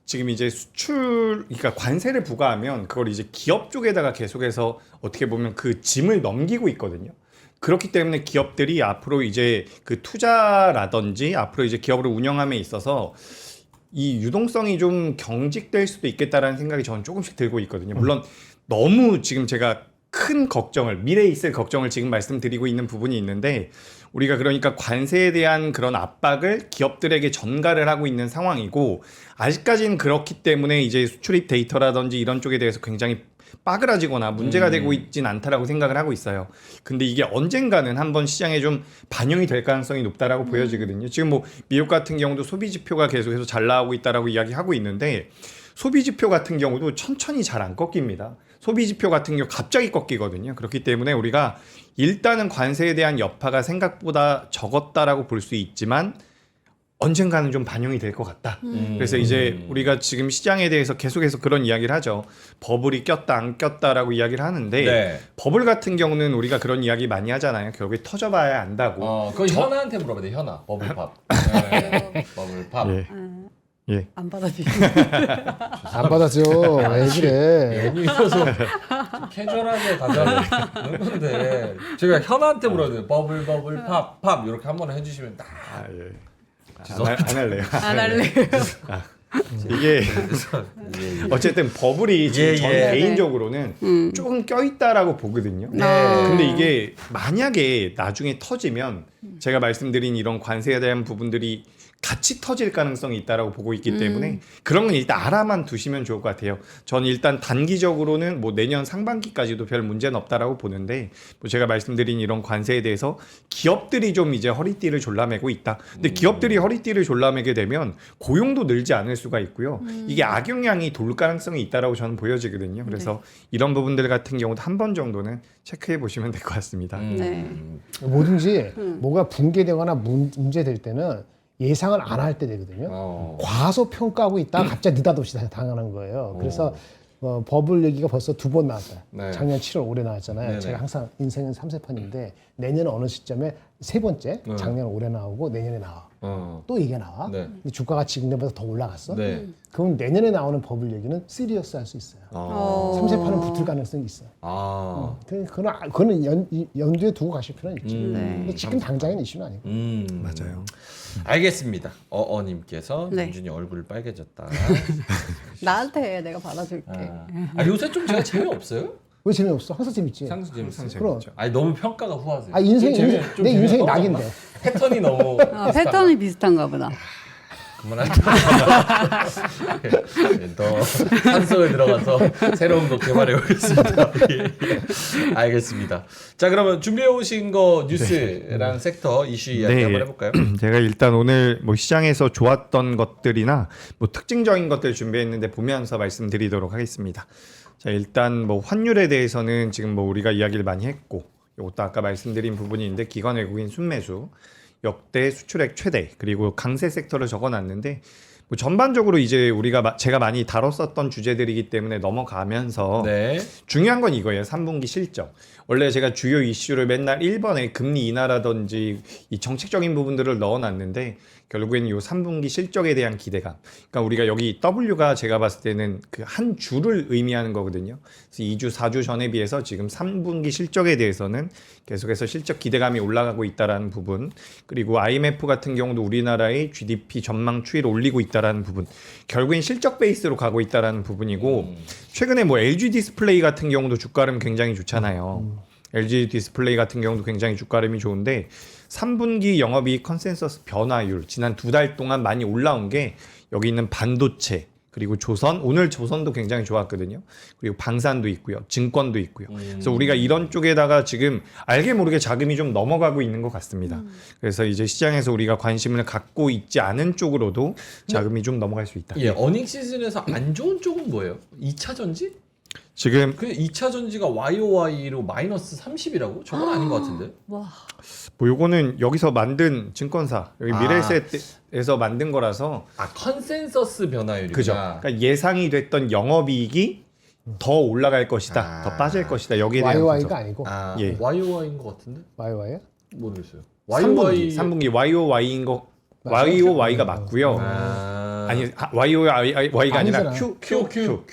지금 이제 그러니까 관세를 부과하면 그걸 이제 기업 쪽에다가 계속해서 어떻게 보면 그 짐을 넘기고 있거든요. 그렇기 때문에 기업들이 앞으로 이제 그 투자라든지 앞으로 이제 기업을 운영함에 있어서 이 유동성이 좀 경직될 수도 있겠다라는 생각이 저는 조금씩 들고 있거든요. 물론 너무 지금 제가 큰 걱정을 미래에 있을 걱정을 지금 말씀드리고 있는 부분이 있는데 우리가 그러니까 관세에 대한 그런 압박을 기업들에게 전가를 하고 있는 상황이고 아직까지는 그렇기 때문에 이제 수출입 데이터라든지 이런 쪽에 대해서 굉장히 빠그라지거나 문제가 되고 있진 않다라고 생각을 하고 있어요. 근데 이게 언젠가는 한번 시장에 좀 반영이 될 가능성이 높다라고 보여지거든요. 지금 뭐 미국 같은 경우도 소비 지표가 계속해서 잘 나오고 있다라고 이야기하고 있는데 소비 지표 같은 경우도 천천히 잘 안 꺾입니다. 소비 지표 같은 경우 갑자기 꺾이거든요. 그렇기 때문에 우리가 일단은 관세에 대한 여파가 생각보다 적었다라고 볼 수 있지만 언젠가는 좀 반영이 될 것 같다. 그래서 이제 우리가 지금 시장에 대해서 계속해서 그런 이야기를 하죠. 버블이 꼈다 안 꼈다라고 이야기를 하는데
네.
버블 같은 경우는 우리가 그런 이야기 많이 하잖아요. 결국에 터져봐야 안다고.
그건 현아한테 물어봐야 돼. 현아. 버블팝. 네. 버블팝.
예. 예.
안 받아주시네.
안 받았죠. 왜 그래?
애니면서 캐주얼하게 가자는 건데 제가 현아한테 물어야 돼. 버블 팝 이렇게 한 번 해주시면 딱.
아, 예. 안 할래요.
안 할래.
이게 어쨌든 버블이 지금
예,
전
예.
개인적으로는 조금 껴있다라고 보거든요.
네.
근데 이게 만약에 나중에 터지면 제가 말씀드린 이런 관세에 대한 부분들이 같이 터질 가능성이 있다라고 보고 있기 때문에 그런 건 일단 알아만 두시면 좋을 것 같아요. 저는 일단 단기적으로는 뭐 내년 상반기까지도 별 문제는 없다라고 보는데 뭐 제가 말씀드린 이런 관세에 대해서 기업들이 좀 이제 허리띠를 졸라매고 있다. 근데 기업들이 허리띠를 졸라매게 되면 고용도 늘지 않을 수가 있고요. 이게 악영향이 돌 가능성이 있다라고 저는 보여지거든요. 그래서 이런 부분들 같은 경우도 한 번 정도는 체크해 보시면 될 것 같습니다.
네.
뭐든지 뭐가 붕괴되거나 문제될 때는 예상을 안 할 때 되거든요. 과소평가하고 있다가 갑자기 느닷없이 당하는 거예요. 그래서 버블 얘기가 벌써 2번 나왔다.
네.
작년 7월 올해 나왔잖아요.
네네.
제가 항상 인생은 3세판인데 내년 어느 시점에 3번째 작년 올해 나오고 내년에 나와. 또 이게 나와.
네.
근데 주가가 지금보다 더 올라갔어.
네.
그럼 내년에 나오는 버블 얘기는 시리어스 할 수 있어요. 3세판은 붙을 가능성이 있어요. 그거는 연두에 두고 가실 필요는 있지. 근데 지금 당장은 이슈는 아니고.
맞아요.
알겠습니다. 어님께서
네.
민준이 얼굴 빨개졌다.
나한테 해, 내가 받아줄게.
요새 좀 제가 재미없어요?
왜 재미없어? 항상 재밌지.
상수 재밌어요.
그럼.
아니 너무 평가가 후하세요.
아 내 인생이 낙인데.
패턴이 너무
패턴이 비슷한가 보다.
그만할까? 더 산소에 들어가서 새로운 거 개발해 보겠습니다. 예. 알겠습니다. 자 그러면 준비해 오신 거 뉴스랑 섹터 이슈 이야기 한번 해볼까요?
제가 일단 오늘 뭐 시장에서 좋았던 것들이나 뭐 특징적인 것들 준비했는데 보면서 말씀드리도록 하겠습니다. 자 일단 뭐 환율에 대해서는 지금 뭐 우리가 이야기를 많이 했고 이것도 아까 말씀드린 부분이 있는데 기관 외국인 순매수 역대 수출액 최대 그리고 강세 섹터를 적어놨는데 뭐 전반적으로 이제 제가 많이 다뤘었던 주제들이기 때문에 넘어가면서
네.
중요한 건 이거예요. 3분기 실적. 원래 제가 주요 이슈를 맨날 1번에 금리 인하라든지 이 정책적인 부분들을 넣어놨는데 결국에는 이 3분기 실적에 대한 기대감. 그러니까 우리가 여기 W가 제가 봤을 때는 그 한 주를 의미하는 거거든요. 그래서 2주, 4주 전에 비해서 지금 3분기 실적에 대해서는 계속해서 실적 기대감이 올라가고 있다라는 부분. 그리고 IMF 같은 경우도 우리나라의 GDP 전망 추이를 올리고 있다라는 부분. 결국엔 실적 베이스로 가고 있다라는 부분이고 최근에 뭐 LG 디스플레이 같은 경우도 주가름 굉장히 좋잖아요. LG 디스플레이 같은 경우도 굉장히 주가름이 좋은데 3분기 영업이익 컨센서스 변화율 지난 2달 동안 많이 올라온 게 여기 있는 반도체 그리고 조선 오늘 조선도 굉장히 좋았거든요. 그리고 방산도 있고요. 증권도 있고요. 그래서 우리가 이런 쪽에다가 지금 알게 모르게 자금이 좀 넘어가고 있는 것 같습니다. 그래서 이제 시장에서 우리가 관심을 갖고 있지 않은 쪽으로도 자금이 좀 넘어갈 수 있다.
예, 어닝 시즌에서 안 좋은 쪽은 뭐예요? 2차 전지?
지금
그 2차 전지가 YOY로 마이너스 30이라고? 저건 아닌 것 같은데.
와.
뭐 요거는 여기서 만든 증권사 여기 미래에셋에서 만든 거라서
컨센서스 변화율이구나.
그죠. 그러니까 예상이 됐던 영업이익이 더 올라갈 것이다, 더 빠질 것이다. 여기에 대한
YY가
분석.
아니고
예.
YOY인 것 같은데?
YY야?
모르겠어요.
3분기 YOY인 거 YOY가 맞고요. 아니 YOY가 아니라
아니잖아.
QOQ죠.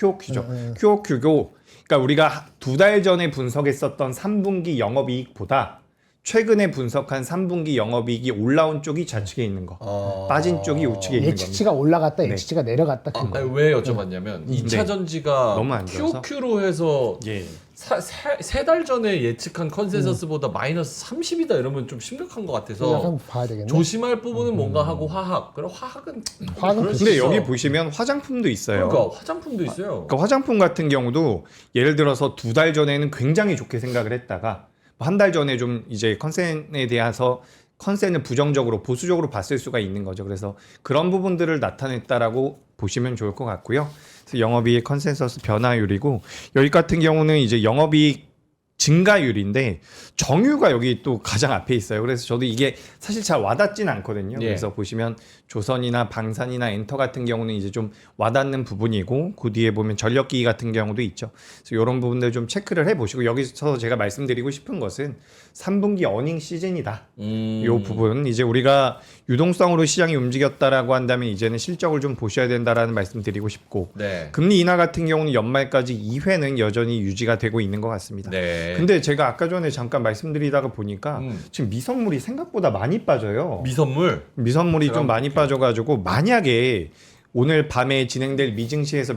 QOQ고 그러니까 우리가 2달 전에 분석했었던 3분기 영업이익보다 최근에 분석한 3분기 영업이익이 올라온 쪽이 좌측에 있는 거, 빠진 쪽이 우측에 있는 겁니다.
예측치가 올라갔다, 예측치가 내려갔다.
왜 여쭤봤냐면 2차 전지가
너무 안 좋아서.
QOQ로 해서
예.
세 달 전에 예측한 컨센서스보다 마이너스 30이다 이러면 좀 심각한 것 같아서
약간 봐야 되겠네.
조심할 부분은 뭔가 하고 화학. 그럼 화학은
화학은
그럴 수
근데
있어.
여기 보시면 화장품도 있어요.
그러니까 화장품도 있어요.
그러니까 화장품 같은 경우도 예를 들어서 2달 전에는 굉장히 좋게 생각을 했다가 한 달 전에 좀 이제 컨센에 대해서 컨센을 부정적으로 보수적으로 봤을 수가 있는 거죠. 그래서 그런 부분들을 나타냈다라고 보시면 좋을 것 같고요. 그래서 영업이익 컨센서스 변화율이고 여기 같은 경우는 이제 영업이익 증가율인데 정유가 여기 또 가장 앞에 있어요. 그래서 저도 이게 사실 잘 와닿진 않거든요.
예.
그래서 보시면 조선이나 방산이나 엔터 같은 경우는 이제 좀 와닿는 부분이고 그 뒤에 보면 전력기기 같은 경우도 있죠. 그래서 이런 부분들 좀 체크를 해보시고 여기서 제가 말씀드리고 싶은 것은 3분기 어닝 시즌이다. 이 부분 이제 우리가 유동성으로 시장이 움직였다라고 한다면 이제는 실적을 좀 보셔야 된다라는 말씀드리고 싶고
네.
금리 인하 같은 경우는 연말까지 2회는 여전히 유지가 되고 있는 것 같습니다.
네.
근데 제가 아까 전에 잠깐 말씀드리다가 보니까 지금 미선물이 생각보다 많이 빠져요.
미선물.
미선물이 좀 많이
오케이.
빠져가지고 만약에 오늘 밤에 진행될 미증시에서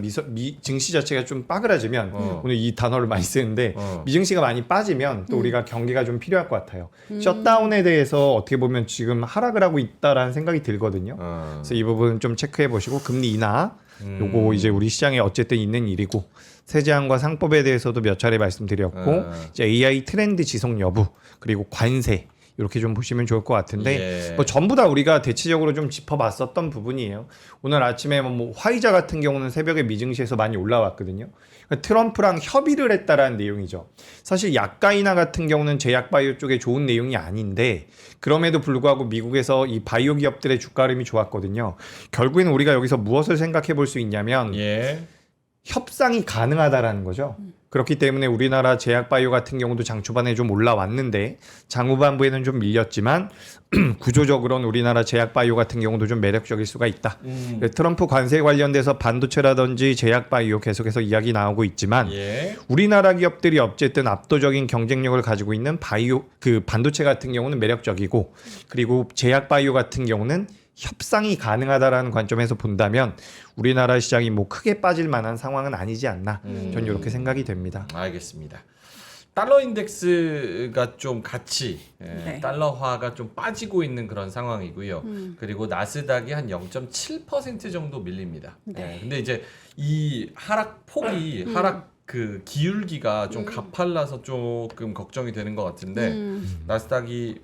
증시 자체가 좀 빠그라지면 오늘 이 단어를 많이 쓰는데 미증시가 많이 빠지면 또 우리가 경계가 좀 필요할 것 같아요. 셧다운에 대해서 어떻게 보면 지금 하락을 하고 있다라는 생각이 들거든요. 그래서 이 부분 좀 체크해 보시고 금리 인하 요거 이제 우리 시장에 어쨌든 있는 일이고 세제안과 상법에 대해서도 몇 차례 말씀드렸고 이제 AI 트렌드 지속 여부 그리고 관세 이렇게 좀 보시면 좋을 것 같은데
예.
뭐 전부 다 우리가 대체적으로 좀 짚어봤었던 부분이에요. 오늘 아침에 뭐 화이자 같은 경우는 새벽에 미증시에서 많이 올라왔거든요. 그러니까 트럼프랑 협의를 했다라는 내용이죠. 사실 약가 인하 같은 경우는 제약 바이오 쪽에 좋은 내용이 아닌데 그럼에도 불구하고 미국에서 이 바이오 기업들의 주가 흐름이 좋았거든요. 결국에는 우리가 여기서 무엇을 생각해 볼 수 있냐면
예.
협상이 가능하다라는 거죠. 그렇기 때문에 우리나라 제약 바이오 같은 경우도 장 초반에 좀 올라왔는데 장 후반부에는 좀 밀렸지만 구조적으로는 우리나라 제약 바이오 같은 경우도 좀 매력적일 수가 있다. 트럼프 관세 관련돼서 반도체라든지 제약 바이오 계속해서 이야기 나오고 있지만
예.
우리나라 기업들이 어쨌든 압도적인 경쟁력을 가지고 있는 바이오 그 반도체 같은 경우는 매력적이고 그리고 제약 바이오 같은 경우는 협상이 가능하다라는 관점에서 본다면 우리나라 시장이 뭐 크게 빠질 만한 상황은 아니지 않나 전 이렇게 생각이 됩니다.
알겠습니다. 달러 인덱스가 좀 같이
네.
달러화가 좀 빠지고 있는 그런 상황이고요. 그리고 나스닥이 한 0.7% 정도 밀립니다.
네.
근데 이제 이 하락 폭이 하락 그 기울기가 좀 가팔라서 조금 걱정이 되는 것 같은데 나스닥이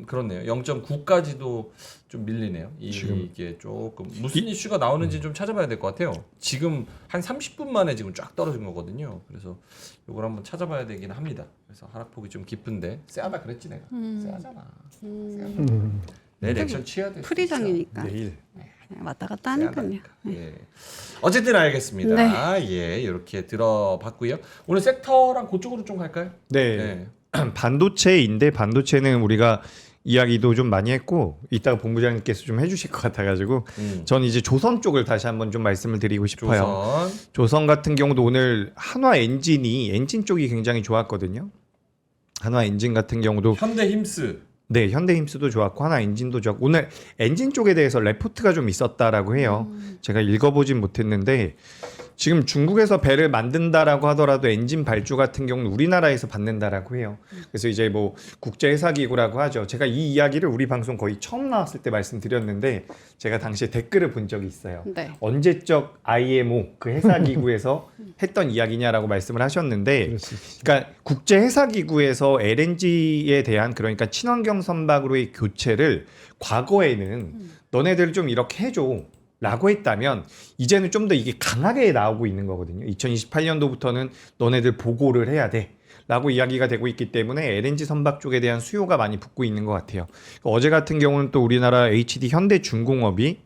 그렇네요. 0.9까지도 좀 밀리네요. 이게 조금 무슨 이슈가 나오는지 좀 찾아봐야 될 것 같아요. 지금 한 30분 만에 지금 쫙 떨어진 거거든요. 그래서 이걸 한번 찾아봐야 되긴 합니다. 그래서 하락폭이 좀 깊은데 세하다 그랬지 내가. 세하잖아. 내일 액션 취해야 돼.
프리장이니까
내일
왔다 갔다 하니까요.
예. 어쨌든 알겠습니다. 예, 이렇게 들어봤고요. 오늘 섹터랑 그쪽으로 좀 갈까요?
네. 반도체인데 반도체는 우리가 이야기도 좀 많이 했고 이따가 본부장님께서 좀 해주실 것 같아가지고 전 이제 조선 쪽을 다시 한번 좀 말씀을 드리고 싶어요. 조선 같은 경우도 오늘 한화 엔진 쪽이 굉장히 좋았거든요. 한화 엔진 같은 경우도
현대힘스.
네, 현대힘스도 좋았고 하나 엔진도 좋았고 오늘 엔진 쪽에 대해서 레포트가 좀 있었다라고 해요. 제가 읽어보진 못했는데 지금 중국에서 배를 만든다라고 하더라도 엔진 발주 같은 경우는 우리나라에서 받는다라고 해요. 그래서 이제 뭐 국제회사기구라고 하죠. 제가 이 이야기를 우리 방송 거의 처음 나왔을 때 말씀드렸는데 제가 당시에 댓글을 본 적이 있어요.
네.
언제적 IMO 그 회사기구에서 했던 이야기냐라고 말씀을 하셨는데 그러니까 국제회사기구에서 LNG에 대한 그러니까 친환경 선박으로의 교체를 과거에는 너네들 좀 이렇게 해줘 라고 했다면 이제는 좀 더 이게 강하게 나오고 있는 거거든요. 2028년도부터는 너네들 보고를 해야 돼 라고 이야기가 되고 있기 때문에 LNG 선박 쪽에 대한 수요가 많이 붙고 있는 것 같아요. 어제 같은 경우는 또 우리나라 HD 현대중공업이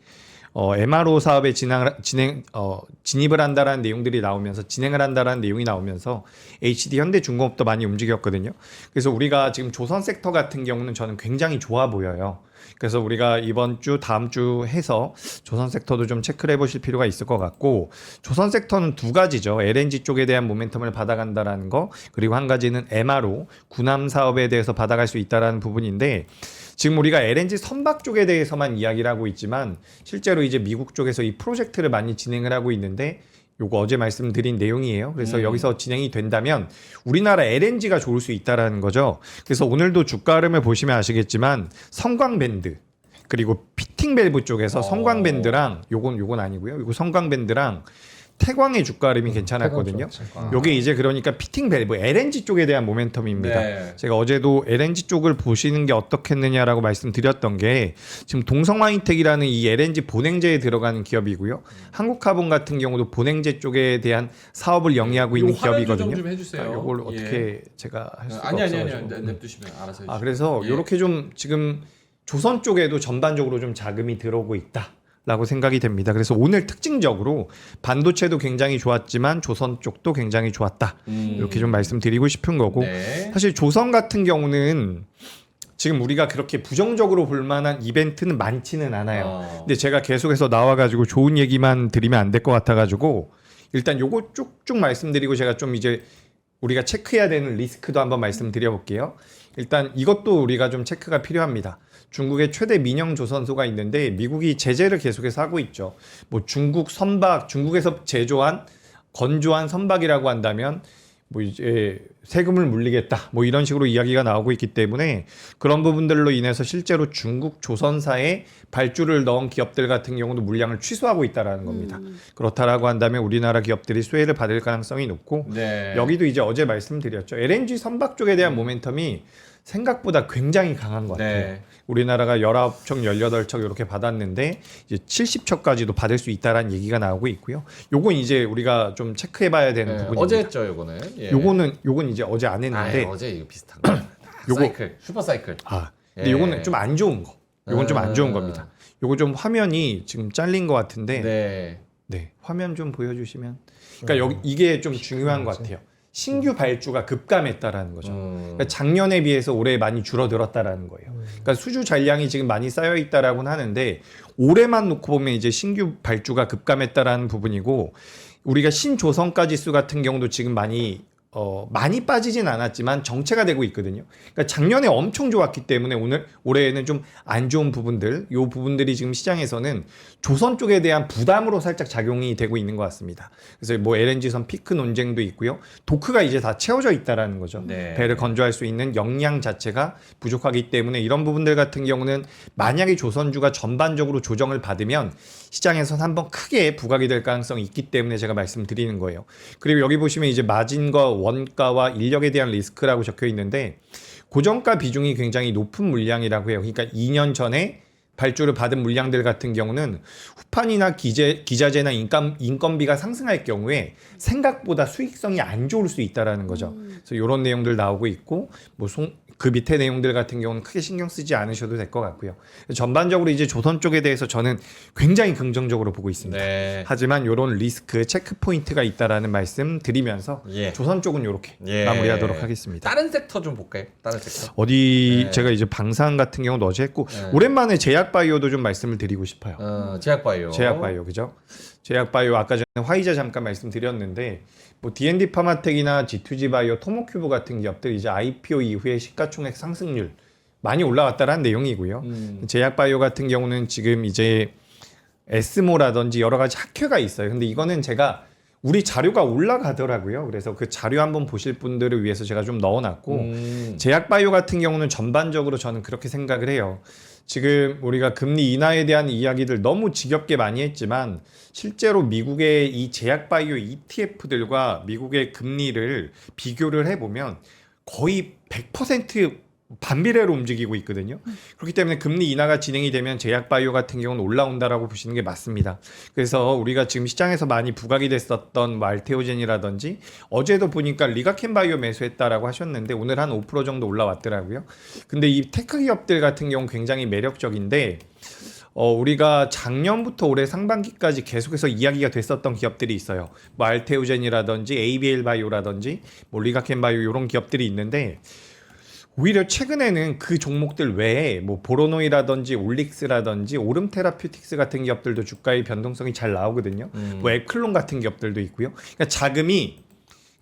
MRO 사업에 진입을 한다라는 내용들이 나오면서 진행을 한다라는 내용이 나오면서 HD 현대중공업도 많이 움직였거든요. 그래서 우리가 지금 조선 섹터 같은 경우는 저는 굉장히 좋아 보여요. 그래서 우리가 이번 주 다음 주 해서 조선 섹터도 좀 체크를 해보실 필요가 있을 것 같고 조선 섹터는 두 가지죠. LNG 쪽에 대한 모멘텀을 받아간다라는 거 그리고 한 가지는 MRO 군함 사업에 대해서 받아갈 수 있다라는 부분인데 지금 우리가 LNG 선박 쪽에 대해서만 이야기를 하고 있지만 실제로 이제 미국 쪽에서 이 프로젝트를 많이 진행을 하고 있는데 요거 어제 말씀드린 내용이에요. 그래서 여기서 진행이 된다면 우리나라 LNG가 좋을 수 있다라는 거죠. 그래서 오늘도 주가 흐름을 보시면 아시겠지만 성광밴드 그리고 피팅 밸브 쪽에서 성광밴드랑 요건 아니고요. 요거 성광밴드랑 태광의 주가 흐름이 괜찮았거든요. 요게 이제 그러니까 피팅 밸브 LNG 쪽에 대한 모멘텀입니다.
네.
제가 어제도 LNG 쪽을 보시는 게 어떻겠느냐라고 말씀드렸던 게 지금 동성화인텍이라는 이 LNG 본행제에 들어가는 기업이고요. 한국카본 같은 경우도 본행제 쪽에 대한 사업을 영위하고 있는
요 화면 조정
기업이거든요.
좀 해주세요.
요걸
예.
어떻게 제가 할 수가
아니
없어가지고.
냅두시면 알아서 해주세요.
그래서
예.
이렇게 좀 지금 조선 쪽에도 전반적으로 좀 자금이 들어오고 있다라고 생각이 됩니다. 그래서 오늘 특징적으로 반도체도 굉장히 좋았지만 조선 쪽도 굉장히 좋았다. 이렇게 좀 말씀드리고 싶은 거고
네.
사실 조선 같은 경우는 지금 우리가 그렇게 부정적으로 볼 만한 이벤트는 많지는 않아요. 근데 제가 계속해서 나와가지고 좋은 얘기만 드리면 안 될 것 같아가지고 일단 요거 쭉쭉 말씀드리고 제가 좀 이제 우리가 체크해야 되는 리스크도 한번 말씀드려볼게요. 일단 이것도 우리가 좀 체크가 필요합니다. 중국의 최대 민영 조선소가 있는데 미국이 제재를 계속해서 하고 있죠. 뭐 중국 선박, 중국에서 제조한 건조한 선박이라고 한다면 뭐 이제 세금을 물리겠다. 뭐 이런 식으로 이야기가 나오고 있기 때문에 그런 부분들로 인해서 실제로 중국 조선사에 발주를 넣은 기업들 같은 경우도 물량을 취소하고 있다라는 겁니다. 그렇다라고 한다면 우리나라 기업들이 수혜를 받을 가능성이 높고
네.
여기도 이제 어제 말씀드렸죠. LNG 선박 쪽에 대한 모멘텀이 생각보다 굉장히 강한 것 같아요.
네.
우리나라가 19척, 18척 이렇게 받았는데 이제 70척까지도 받을 수 있다라는 얘기가 나오고 있고요. 요건 이제 우리가 좀 체크해 봐야 되는
네.
부분입니다.
어제 했죠, 요거는. 예.
요건 이제 어제 안 했는데
어제 이거 비슷한 거.
요거-
사이클, 슈퍼 사이클.
근데
예.
요거는 좀 안 좋은 거. 요건 좀 안 좋은
아.
겁니다. 요거 좀 화면이 지금 잘린 것 같은데
네.
화면 좀 보여주시면 그러니까 이게 좀 중요한 것 같아요. 신규 발주가 급감했다라는 거죠. 그러니까 작년에 비해서 올해 많이 줄어들었다라는 거예요. 그러니까 수주 잔량이 지금 많이 쌓여 있다라고는 하는데 올해만 놓고 보면 이제 신규 발주가 급감했다라는 부분이고 우리가 신조선가 지수 같은 경우도 지금 많이 빠지진 않았지만 정체가 되고 있거든요. 그러니까 작년에 엄청 좋았기 때문에 올해에는 좀 안 좋은 부분들, 요 부분들이 지금 시장에서는 조선 쪽에 대한 부담으로 살짝 작용이 되고 있는 것 같습니다. 그래서 뭐 LNG선 피크 논쟁도 있고요. 도크가 이제 다 채워져 있다라는 거죠.
네.
배를 건조할 수 있는 역량 자체가 부족하기 때문에 이런 부분들 같은 경우는 만약에 조선주가 전반적으로 조정을 받으면 시장에서는 한번 크게 부각이 될 가능성이 있기 때문에 제가 말씀드리는 거예요. 그리고 여기 보시면 이제 마진과 원가와 인력에 대한 리스크라고 적혀 있는데 고정가 비중이 굉장히 높은 물량이라고 해요. 그러니까 2년 전에 발주를 받은 물량들 같은 경우는 후판이나 기자재나 인건비가 상승할 경우에 생각보다 수익성이 안 좋을 수 있다라는 거죠. 그래서 이런 내용들 나오고 있고 그 밑에 내용들 같은 경우는 크게 신경 쓰지 않으셔도 될 것 같고요. 전반적으로 이제 조선 쪽에 대해서 저는 굉장히 긍정적으로 보고 있습니다.
네.
하지만 이런 리스크 체크 포인트가 있다라는 말씀 드리면서
예.
조선 쪽은 이렇게
예.
마무리하도록 하겠습니다.
다른 섹터 좀 볼까요? 다른 섹터.
어디
네.
제가 이제 방산 같은 경우도 어제 했고
네.
오랜만에 제약바이오도 좀 말씀을 드리고 싶어요.
제약바이오.
제약바이오 그죠? 제약바이오 아까 전에 화이자 잠깐 말씀드렸는데 뭐 D&D 파마텍이나 G2G 바이오, 토모큐브 같은 기업들 이제 IPO 이후에 시가총액 상승률 많이 올라왔다라는 내용이고요. 제약바이오 같은 경우는 지금 이제 에스모라든지 여러 가지 학회가 있어요. 근데 이거는 제가 우리 자료가 올라가더라고요. 그래서 그 자료 한번 보실 분들을 위해서 제가 좀 넣어놨고 제약바이오 같은 경우는 전반적으로 저는 그렇게 생각을 해요. 지금 우리가 금리 인하에 대한 이야기들 너무 지겹게 많이 했지만 실제로 미국의 이 제약바이오 ETF들과 미국의 금리를 비교를 해보면 거의 100% 반비례로 움직이고 있거든요. 그렇기 때문에 금리 인하가 진행이 되면 제약바이오 같은 경우는 올라온다라고 보시는 게 맞습니다. 그래서 우리가 지금 시장에서 많이 부각이 됐었던 뭐 알테오젠이라든지 어제도 보니까 리가켄바이오 매수했다라고 하셨는데 오늘 한 5% 정도 올라왔더라고요. 근데 이 테크 기업들 같은 경우 굉장히 매력적인데 우리가 작년부터 올해 상반기까지 계속해서 이야기가 됐었던 기업들이 있어요. 뭐 알테오젠이라든지 ABL 바이오라든지 뭐 리가켄바이오 이런 기업들이 있는데 오히려 최근에는 그 종목들 외에 뭐 보로노이라든지 올릭스라든지 오름 테라퓨틱스 같은 기업들도 주가의 변동성이 잘 나오거든요. 뭐 에클론 같은 기업들도 있고요. 그러니까 자금이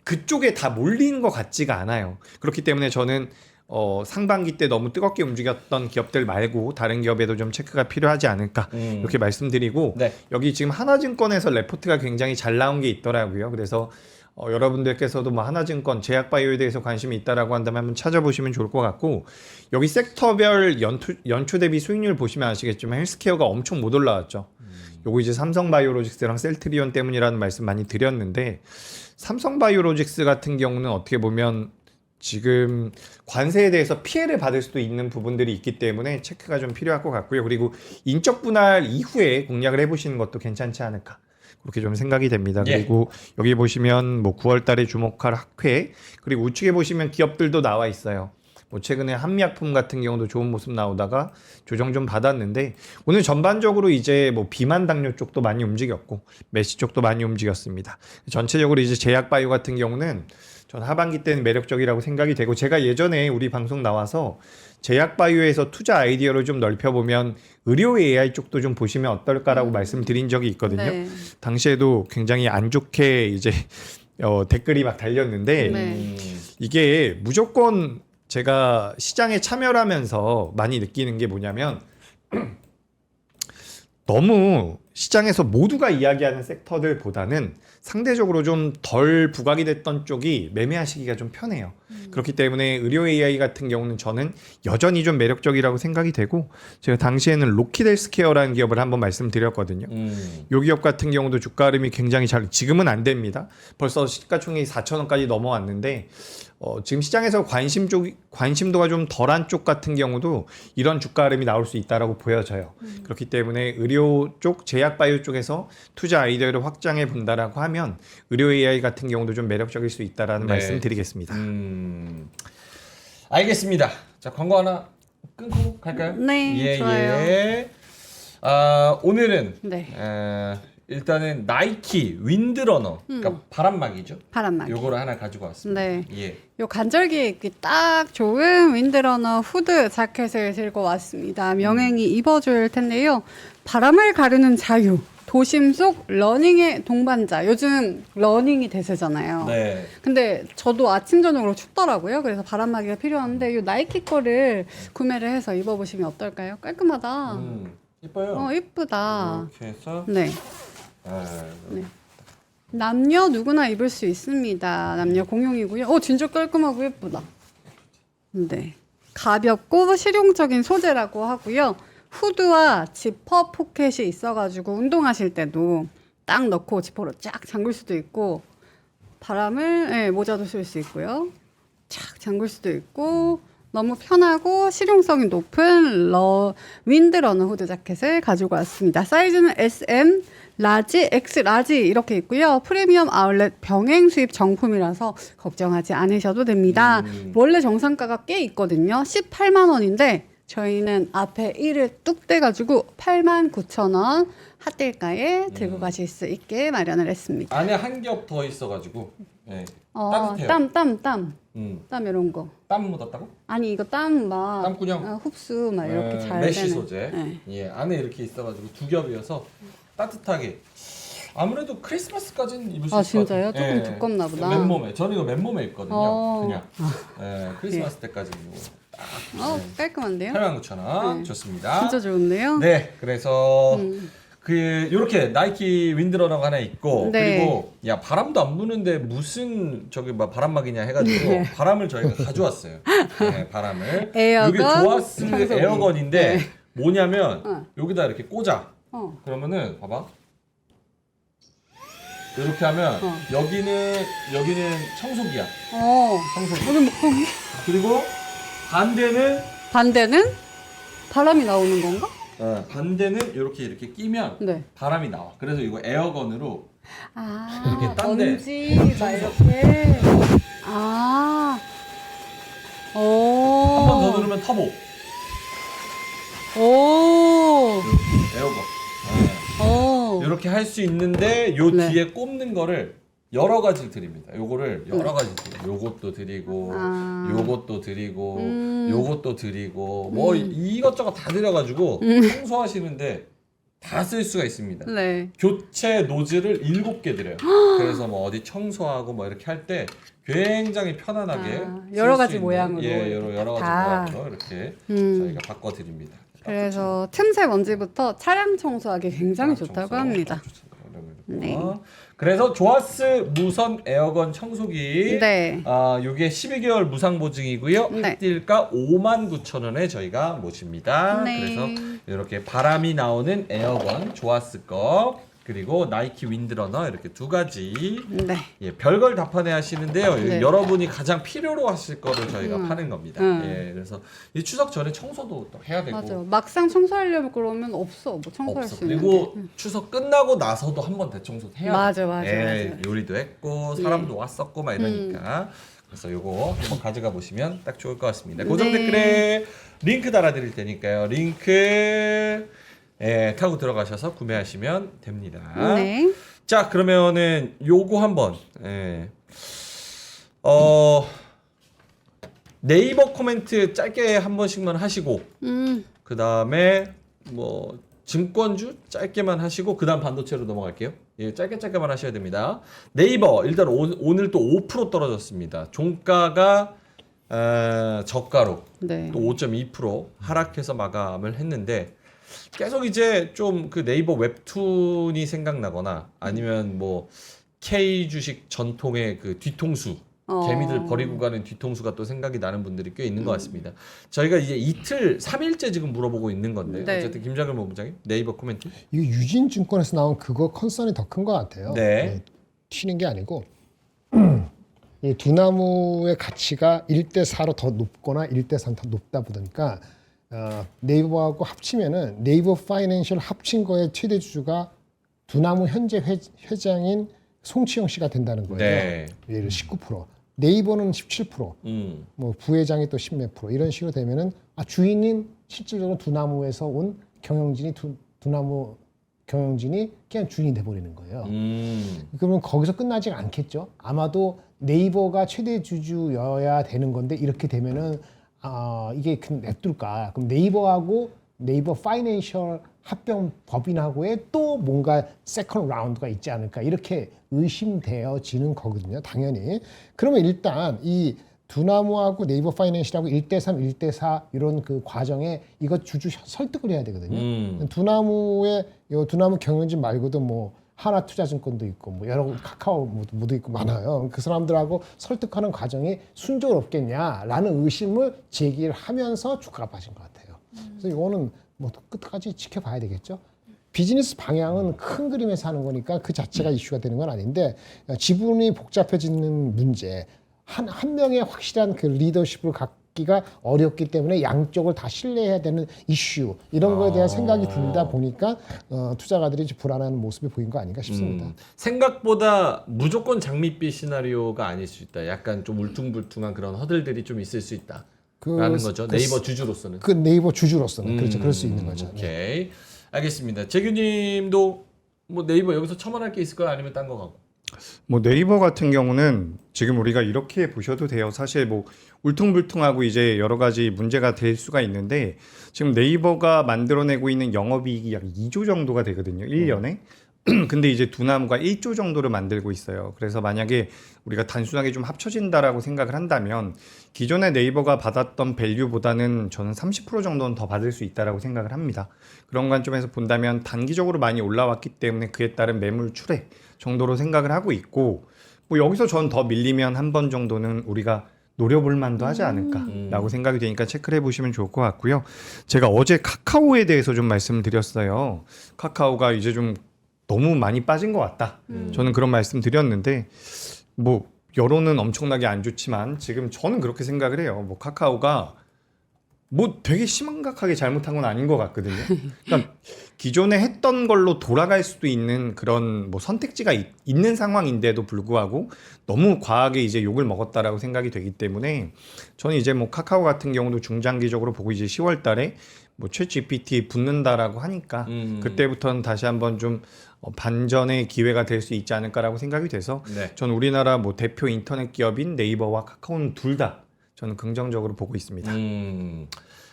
그쪽에 다 몰리는 것 같지가 않아요. 그렇기 때문에 저는 상반기 때 너무 뜨겁게 움직였던 기업들 말고 다른 기업에도 좀 체크가 필요하지 않을까 이렇게 말씀드리고
네.
여기 지금 하나증권에서 레포트가 굉장히 잘 나온 게 있더라고요. 그래서 여러분들께서도 뭐 하나증권 제약바이오에 대해서 관심이 있다라고 한다면 한번 찾아보시면 좋을 것 같고 여기 섹터별 연초 대비 수익률 보시면 아시겠지만 헬스케어가 엄청 못 올라왔죠. 요거 이제 삼성바이오로직스랑 셀트리온 때문이라는 말씀 많이 드렸는데 삼성바이오로직스 같은 경우는 어떻게 보면 지금 관세에 대해서 피해를 받을 수도 있는 부분들이 있기 때문에 체크가 좀 필요할 것 같고요. 그리고 인적 분할 이후에 공략을 해보시는 것도 괜찮지 않을까 그렇게 좀 생각이 됩니다.
예.
그리고 여기 보시면 뭐 9월달에 주목할 학회 그리고 우측에 보시면 기업들도 나와 있어요. 뭐 최근에 한미약품 같은 경우도 좋은 모습 나오다가 조정 좀 받았는데 오늘 전반적으로 이제 뭐 비만 당뇨 쪽도 많이 움직였고 메시 쪽도 많이 움직였습니다. 전체적으로 이제 제약바이오 같은 경우는 전 하반기 때는 매력적이라고 생각이 되고 제가 예전에 우리 방송 나와서 제약바이오에서 투자 아이디어를 좀 넓혀보면 의료 AI 쪽도 좀 보시면 어떨까라고 말씀드린 적이 있거든요.
네.
당시에도 굉장히 안 좋게 이제 댓글이 막 달렸는데
네.
이게 무조건 제가 시장에 참여를 하면서 많이 느끼는 게 뭐냐면 너무 시장에서 모두가 이야기하는 섹터들보다는 상대적으로 좀 덜 부각이 됐던 쪽이 매매하시기가 좀 편해요. 그렇기 때문에 의료 AI 같은 경우는 저는 여전히 좀 매력적이라고 생각이 되고 제가 당시에는 로키드헬스케어라는 기업을 한번 말씀드렸거든요. 이 기업 같은 경우도 주가 흐름이 굉장히 잘 지금은 안 됩니다. 벌써 시가총액이 4,000원까지 넘어왔는데 지금 시장에서 관심도가 좀 덜한 쪽 같은 경우도 이런 주가 흐름이 나올 수 있다라고 보여져요. 그렇기 때문에 의료 쪽, 제약바이오 쪽에서 투자 아이디어를 확장해 본다라고 하면 의료 AI 같은 경우도 좀 매력적일 수 있다라는
네.
말씀 드리겠습니다.
알겠습니다. 자, 광고 하나 끊고 갈까요?
네, 좋아요.
예. 오늘은
네.
일단은 나이키 윈드러너, 그러니까 바람막이죠.
바람막이.
요거를 하나 가지고 왔습니다.
네.
예.
요 관절기에 입기 딱 좋은 윈드러너 후드 자켓을 들고 왔습니다. 명행이 입어줄 텐데요. 바람을 가르는 자유, 도심 속 러닝의 동반자. 요즘 러닝이 대세잖아요.
네.
근데 저도 아침 저녁으로 춥더라고요. 그래서 바람막이가 필요한데 요 나이키 거를 구매를 해서 입어보시면 어떨까요? 깔끔하다.
이뻐요.
이쁘다.
이렇게 해서
네. 네. 남녀 누구나 입을 수 있습니다. 남녀 공용이고요. 진짜 깔끔하고 예쁘다. 네. 가볍고 실용적인 소재라고 하고요. 후드와 지퍼 포켓이 있어가지고 운동하실 때도 딱 넣고 지퍼로 쫙 잠글 수도 있고 바람을 모자도 쓸 수 있고요. 쫙 잠글 수도 있고 너무 편하고 실용성이 높은 윈드러너 후드 자켓을 가지고 왔습니다. 사이즈는 SM, 라지, X 라지 이렇게 있고요. 프리미엄 아울렛 병행 수입 정품이라서 걱정하지 않으셔도 됩니다. 원래 정상가가 꽤 있거든요. 18만 원인데 저희는 앞에 1을 뚝 떼가지고 89,000원 핫딜가에 들고 가실 수 있게 마련을 했습니다.
안에 한 겹 더 있어가지고 예. 따뜻해요.
땀 이런 거.
땀 묻었다고?
아니 이거 땀 막
땀구녕?
흡수 막 이렇게 잘
메쉬
되는.
소재.
네.
예, 안에 이렇게 있어가지고 두 겹이어서 따뜻하게. 아무래도 크리스마스까지는 입을 수 있을 것
진짜요?
같아요.
조금 두껍나 보다.
맨몸에. 저는 이거 맨몸에 입거든요. 그냥. 예, 크리스마스
네.
때까지 이거 딱.
깔끔한데요?
89,000원.
네.
좋습니다.
진짜 좋은데요?
네, 그래서 요렇게 나이키 윈드러너가 하나 있고
네.
그리고 야 바람도 안 부는데 무슨 저기 막 바람막이냐 해가지고 바람을 저희가 가져왔어요. 네, 바람을.
에어건,
이게 좋았을
청소기.
에어건인데
네.
뭐냐면 여기다 이렇게 꽂아.
어.
그러면은 봐봐. 이렇게 하면 여기는 청소기야. 청소기. 그리고
반대는 바람이 나오는 건가?
반대는 이렇게 끼면
네.
바람이 나와. 그래서 이거 에어건으로
아,
이렇게 딴 데.
먼지 막 이렇게. 오.
한 번 더 누르면 터보.
오.
에어건.
오.
이렇게 할 수 있는데 요
네.
뒤에 꼽는 거를 여러 가지 드립니다. 요거를 여러 가지 드리고 요것도 드리고 요것도 드리고 요것도 드리고 뭐 이것저것 다 드려가지고 청소하시는데 다 쓸 수가 있습니다.
네.
교체 노즐을 7개 드려요. 그래서 뭐 어디 청소하고 뭐 이렇게 할 때 굉장히 편안하게
여러
쓸
가지
수 있는,
모양으로
예, 여러 가지
다.
모양으로 이렇게
음.
저희가 바꿔 드립니다.
그래서 틈새 먼지부터 차량 청소하기 굉장히 좋다고 합니다. 네.
그래서 조아스 무선 에어건 청소기.
네.
요게 12개월 무상 보증이고요.
네.
획딜가 59,000원에 저희가 모십니다.
네.
그래서 이렇게 바람이 나오는 에어건 조아스 거 그리고 나이키 윈드러너 이렇게 두 가지
네.
예, 별걸 다 판매 하시는데요.
네.
여러분이 가장 필요로 하실 거를 저희가 파는 겁니다.
음.
예, 그래서 이 추석 전에 청소도 또 해야 되고
맞아. 막상 청소하려면 그러면 없어. 뭐 청소할
없어.
수 있는.
그리고
게.
추석 끝나고 나서도 한 번 대청소 해야
맞아,
돼.
맞아,
예,
맞아.
요리도 했고 사람도 왔었고 막 이러니까 그래서 요거 한번 가져가 보시면 딱 좋을 것 같습니다. 고정
네.
댓글에 링크 달아드릴 테니까요. 링크 타고 들어가셔서 구매하시면 됩니다.
네.
자 그러면은 요거 한번 네이버 코멘트 짧게 한 번씩만 하시고 그 다음에 뭐 증권주 짧게만 하시고 그 다음 반도체로 넘어갈게요. 예, 짧게만 하셔야 됩니다. 네이버 일단 오늘 또 5% 떨어졌습니다. 종가가 저가로
네.
또 5.2% 하락해서 마감을 했는데 계속 이제 좀 그 네이버 웹툰이 생각나거나 아니면 뭐 K 주식 전통의 그 뒤통수 개미들 버리고 가는 뒤통수가 또 생각이 나는 분들이 꽤 있는 것 같습니다. 저희가 이제 이틀 3일째 지금 물어보고 있는 건데
네.
어쨌든 김장글 본부장님 네이버 코멘트.
이거 유진증권에서 나온 그거 컨선이 더 큰 것 같아요.
네.
튀는 게 아니고 이 두나무의 가치가 1대4로 더 높거나 1대3 더 높다 보니까 네이버하고 합치면은 네이버 파이낸셜 합친 거의 최대 주주가 두나무 현재 회장인 송치영 씨가 된다는 거예요.
네.
예를 19%, 네이버는 17%, 뭐 부회장이 또 10몇 프로 이런 식으로 되면은 주인인 실질적으로 두나무에서 온 경영진이 두나무 경영진이 그냥 주인이 돼버리는 거예요. 그러면 거기서 끝나지 않겠죠. 아마도 네이버가 최대 주주여야 되는 건데 이렇게 되면은 이게 냅둘까? 그럼 네이버하고 네이버 파이낸셜 합병 법인하고의 또 뭔가 세컨 라운드가 있지 않을까 이렇게 의심되어지는 거거든요. 당연히. 그러면 일단 이 두나무하고 네이버 파이낸셜하고 1대3, 1대4 이런 그 과정에 이거 주주 설득을 해야 되거든요. 두나무 경영진 말고도 뭐 하나투자증권도 있고 뭐 여러 카카오도 있고 많아요. 그 사람들하고 설득하는 과정이 순조롭겠냐라는 의심을 제기를 하면서 주가가 빠진 것 같아요. 그래서 이거는 뭐 끝까지 지켜봐야 되겠죠. 비즈니스 방향은 큰 그림에서 하는 거니까 그 자체가 이슈가 되는 건 아닌데 지분이 복잡해지는 문제 한 명의 확실한 그 리더십을 갖기가 어렵기 때문에 양쪽을 다 신뢰해야 되는 이슈 이런 거에 대한 생각이 들다 보니까 투자가들이 불안한 모습이 보인 거 아닌가 싶습니다.
생각보다 무조건 장밋빛 시나리오가 아닐 수 있다. 약간 좀 울퉁불퉁한 그런 허들들이 좀 있을 수 있다. 라는 거죠. 네이버 주주로서는.
그 네이버 주주로서는 그렇죠. 그럴 수 있는 거죠.
오케이. 알겠습니다. 재규님도 뭐 네이버 여기서 첨언할 게 있을까요? 아니면 딴 거 가고?
뭐 네이버 같은 경우는 지금 우리가 이렇게 보셔도 돼요. 사실 뭐 울퉁불퉁하고 이제 여러 가지 문제가 될 수가 있는데 지금 네이버가 만들어내고 있는 영업이익이 약 2조 정도가 되거든요. 1년에. 근데 이제 두나무가 1조 정도를 만들고 있어요. 그래서 만약에 우리가 단순하게 좀 합쳐진다라고 생각을 한다면 기존의 네이버가 받았던 밸류보다는 저는 30% 정도는 더 받을 수 있다라고 생각을 합니다. 그런 관점에서 본다면 단기적으로 많이 올라왔기 때문에 그에 따른 매물 출회 정도로 생각을 하고 있고 뭐 여기서 전 더 밀리면 한 번 정도는 우리가 노려볼 만도 하지 않을까라고 생각이 되니까 체크를 해보시면 좋을 것 같고요. 제가 어제 카카오에 대해서 좀 말씀드렸어요. 카카오가 이제 좀 너무 많이 빠진 것 같다. 저는 그런 말씀 드렸는데 뭐 여론은 엄청나게 안 좋지만 지금 저는 그렇게 생각을 해요. 뭐 카카오가 뭐 되게 심각하게 잘못한 건 아닌 것 같거든요. 그러니까 기존에 했던 걸로 돌아갈 수도 있는 그런 뭐 선택지가 있는 상황인데도 불구하고 너무 과하게 이제 욕을 먹었다라고 생각이 되기 때문에 저는 이제 뭐 카카오 같은 경우도 중장기적으로 보고 이제 10월 달에 뭐 챗GPT 붙는다라고 하니까 그때부터는 다시 한번 좀 반전의 기회가 될 수 있지 않을까라고 생각이 돼서
네.
전 우리나라 뭐 대표 인터넷 기업인 네이버와 카카오는 둘 다 저는 긍정적으로 보고 있습니다.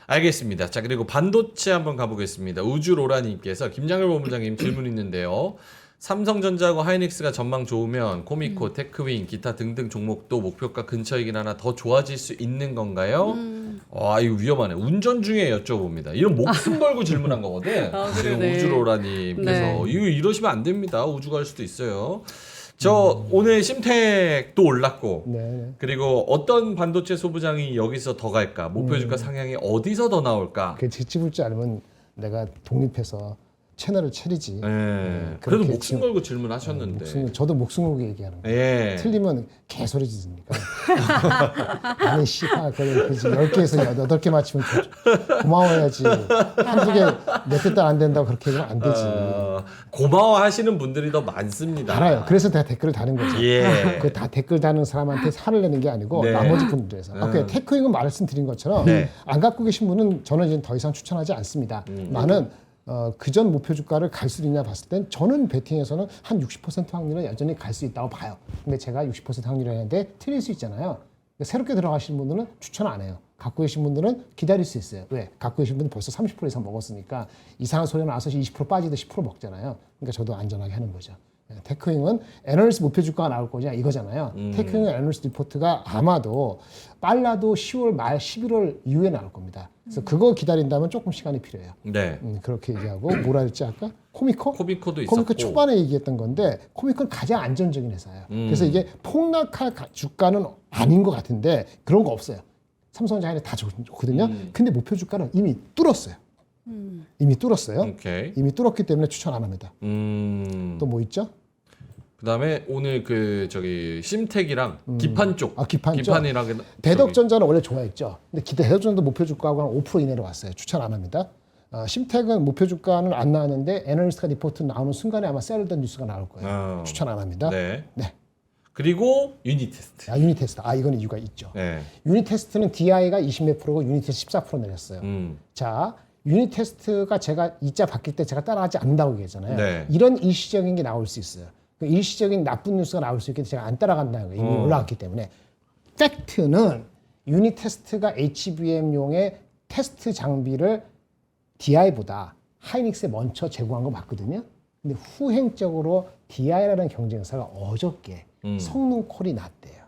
알겠습니다. 자, 그리고 반도체 한번 가보겠습니다. 우주로라님께서 김장열 본부장님 질문 있는데요. 삼성전자하고 하이닉스가 전망 좋으면 코미코, 테크윈, 기타 등등 종목도 목표가 근처이긴 하나 더 좋아질 수 있는 건가요? 이거 위험하네. 운전 중에 여쭤봅니다. 이런 목숨 걸고 질문한 거거든. 지금
그러네.
우주로라님께서
네.
이거 이러시면 안 됩니다. 우주 갈 수도 있어요. 저 오늘 심택도 올랐고
네.
그리고 어떤 반도체 소부장이 여기서 더 갈까? 목표 주가 상향이 어디서 더 나올까?
그 지집을 줄 알면 내가 독립해서 채널을 차리지.
그래도
그렇게
목숨
지금-
걸고 질문하셨는데.
저도 목숨 걸고 얘기하는 거예요.
예.
틀리면 개소리 짓으니까. 아니 씨발 그지 10개에서 8개 맞추면 고마워야지. 한두 개 내 뜻 안 된다고 그렇게 하면 안 되지.
고마워하시는 분들이 더 많습니다.
알아요. 그래서 내가 댓글을 다는 거죠.
예.
그 다 댓글 다는 사람한테 화를 내는 게 아니고
네.
나머지 분들에서. 아까 테크윙은 말씀드린 것처럼
네.
안 갖고 계신 분은 저는 이제 더 이상 추천하지 않습니다. 나는 그전 목표 주가를 갈 수 있냐 봤을 땐 저는 베팅에서는 한 60% 확률은 여전히 갈 수 있다고 봐요. 근데 제가 60% 확률이었는데 틀릴 수 있잖아요. 그러니까 새롭게 들어가시는 분들은 추천 안 해요. 갖고 계신 분들은 기다릴 수 있어요. 왜? 갖고 계신 분은 벌써 30% 이상 먹었으니까 이상한 소리가 나와서 20% 빠지도 10% 먹잖아요. 그러니까 저도 안전하게 하는 거죠. 테크윙은 애널리스트 목표 주가가 나올 거냐 이거잖아요. 테크윙 애널리스트 리포트가 아마도 빨라도 10월 말 11월 이후에 나올 겁니다. 그래서 그거 기다린다면 조금 시간이 필요해요.
네.
그렇게 얘기하고 뭐라 했지 아까? 코미코?
코미코도 있었고.
코미코 초반에 얘기했던 건데 코미코는 가장 안전적인 회사예요. 그래서 이게 폭락할 주가는 아닌 것 같은데 그런 거 없어요. 삼성전자는 다 좋거든요. 근데 목표 주가는 이미 뚫었어요. 이미 뚫었어요.
오케이.
이미 뚫었기 때문에 추천 안 합니다. 또 뭐 있죠?
그다음에 오늘 그 저기 심택이랑 기판 쪽.
기판 쪽.
기판이랑
대덕전자는 원래 좋아했죠. 근데 대덕전자도 목표 주가가 한 5% 이내로 왔어요. 추천 안 합니다. 심택은 목표 주가는 안 나왔는데 애널리스트 리포트 나오는 순간에 아마 셀던 뉴스가 나올 거예요. 추천 안 합니다.
네.
네.
그리고 유니테스트.
유니테스트. 이건 이유가 있죠.
네.
유니테스트는 DI가 20몇 프로고 유니테스트 14% 내렸어요. 자, 유니테스트가 제가 이자 바뀔 때 제가 따라하지 않는다고 얘기했잖아요.
네.
이런 일시적인 게 나올 수 있어요. 그 일시적인 나쁜 뉴스가 나올 수 있기 때문에 제가 안 따라간다는 거예요. 이미 올라왔기 때문에. 팩트는 유니테스트가 HBM용의 테스트 장비를 DI보다 하이닉스에 먼저 제공한 거 맞거든요. 근데 후행적으로 DI라는 경쟁사가 어저께 성능 콜이 났대요.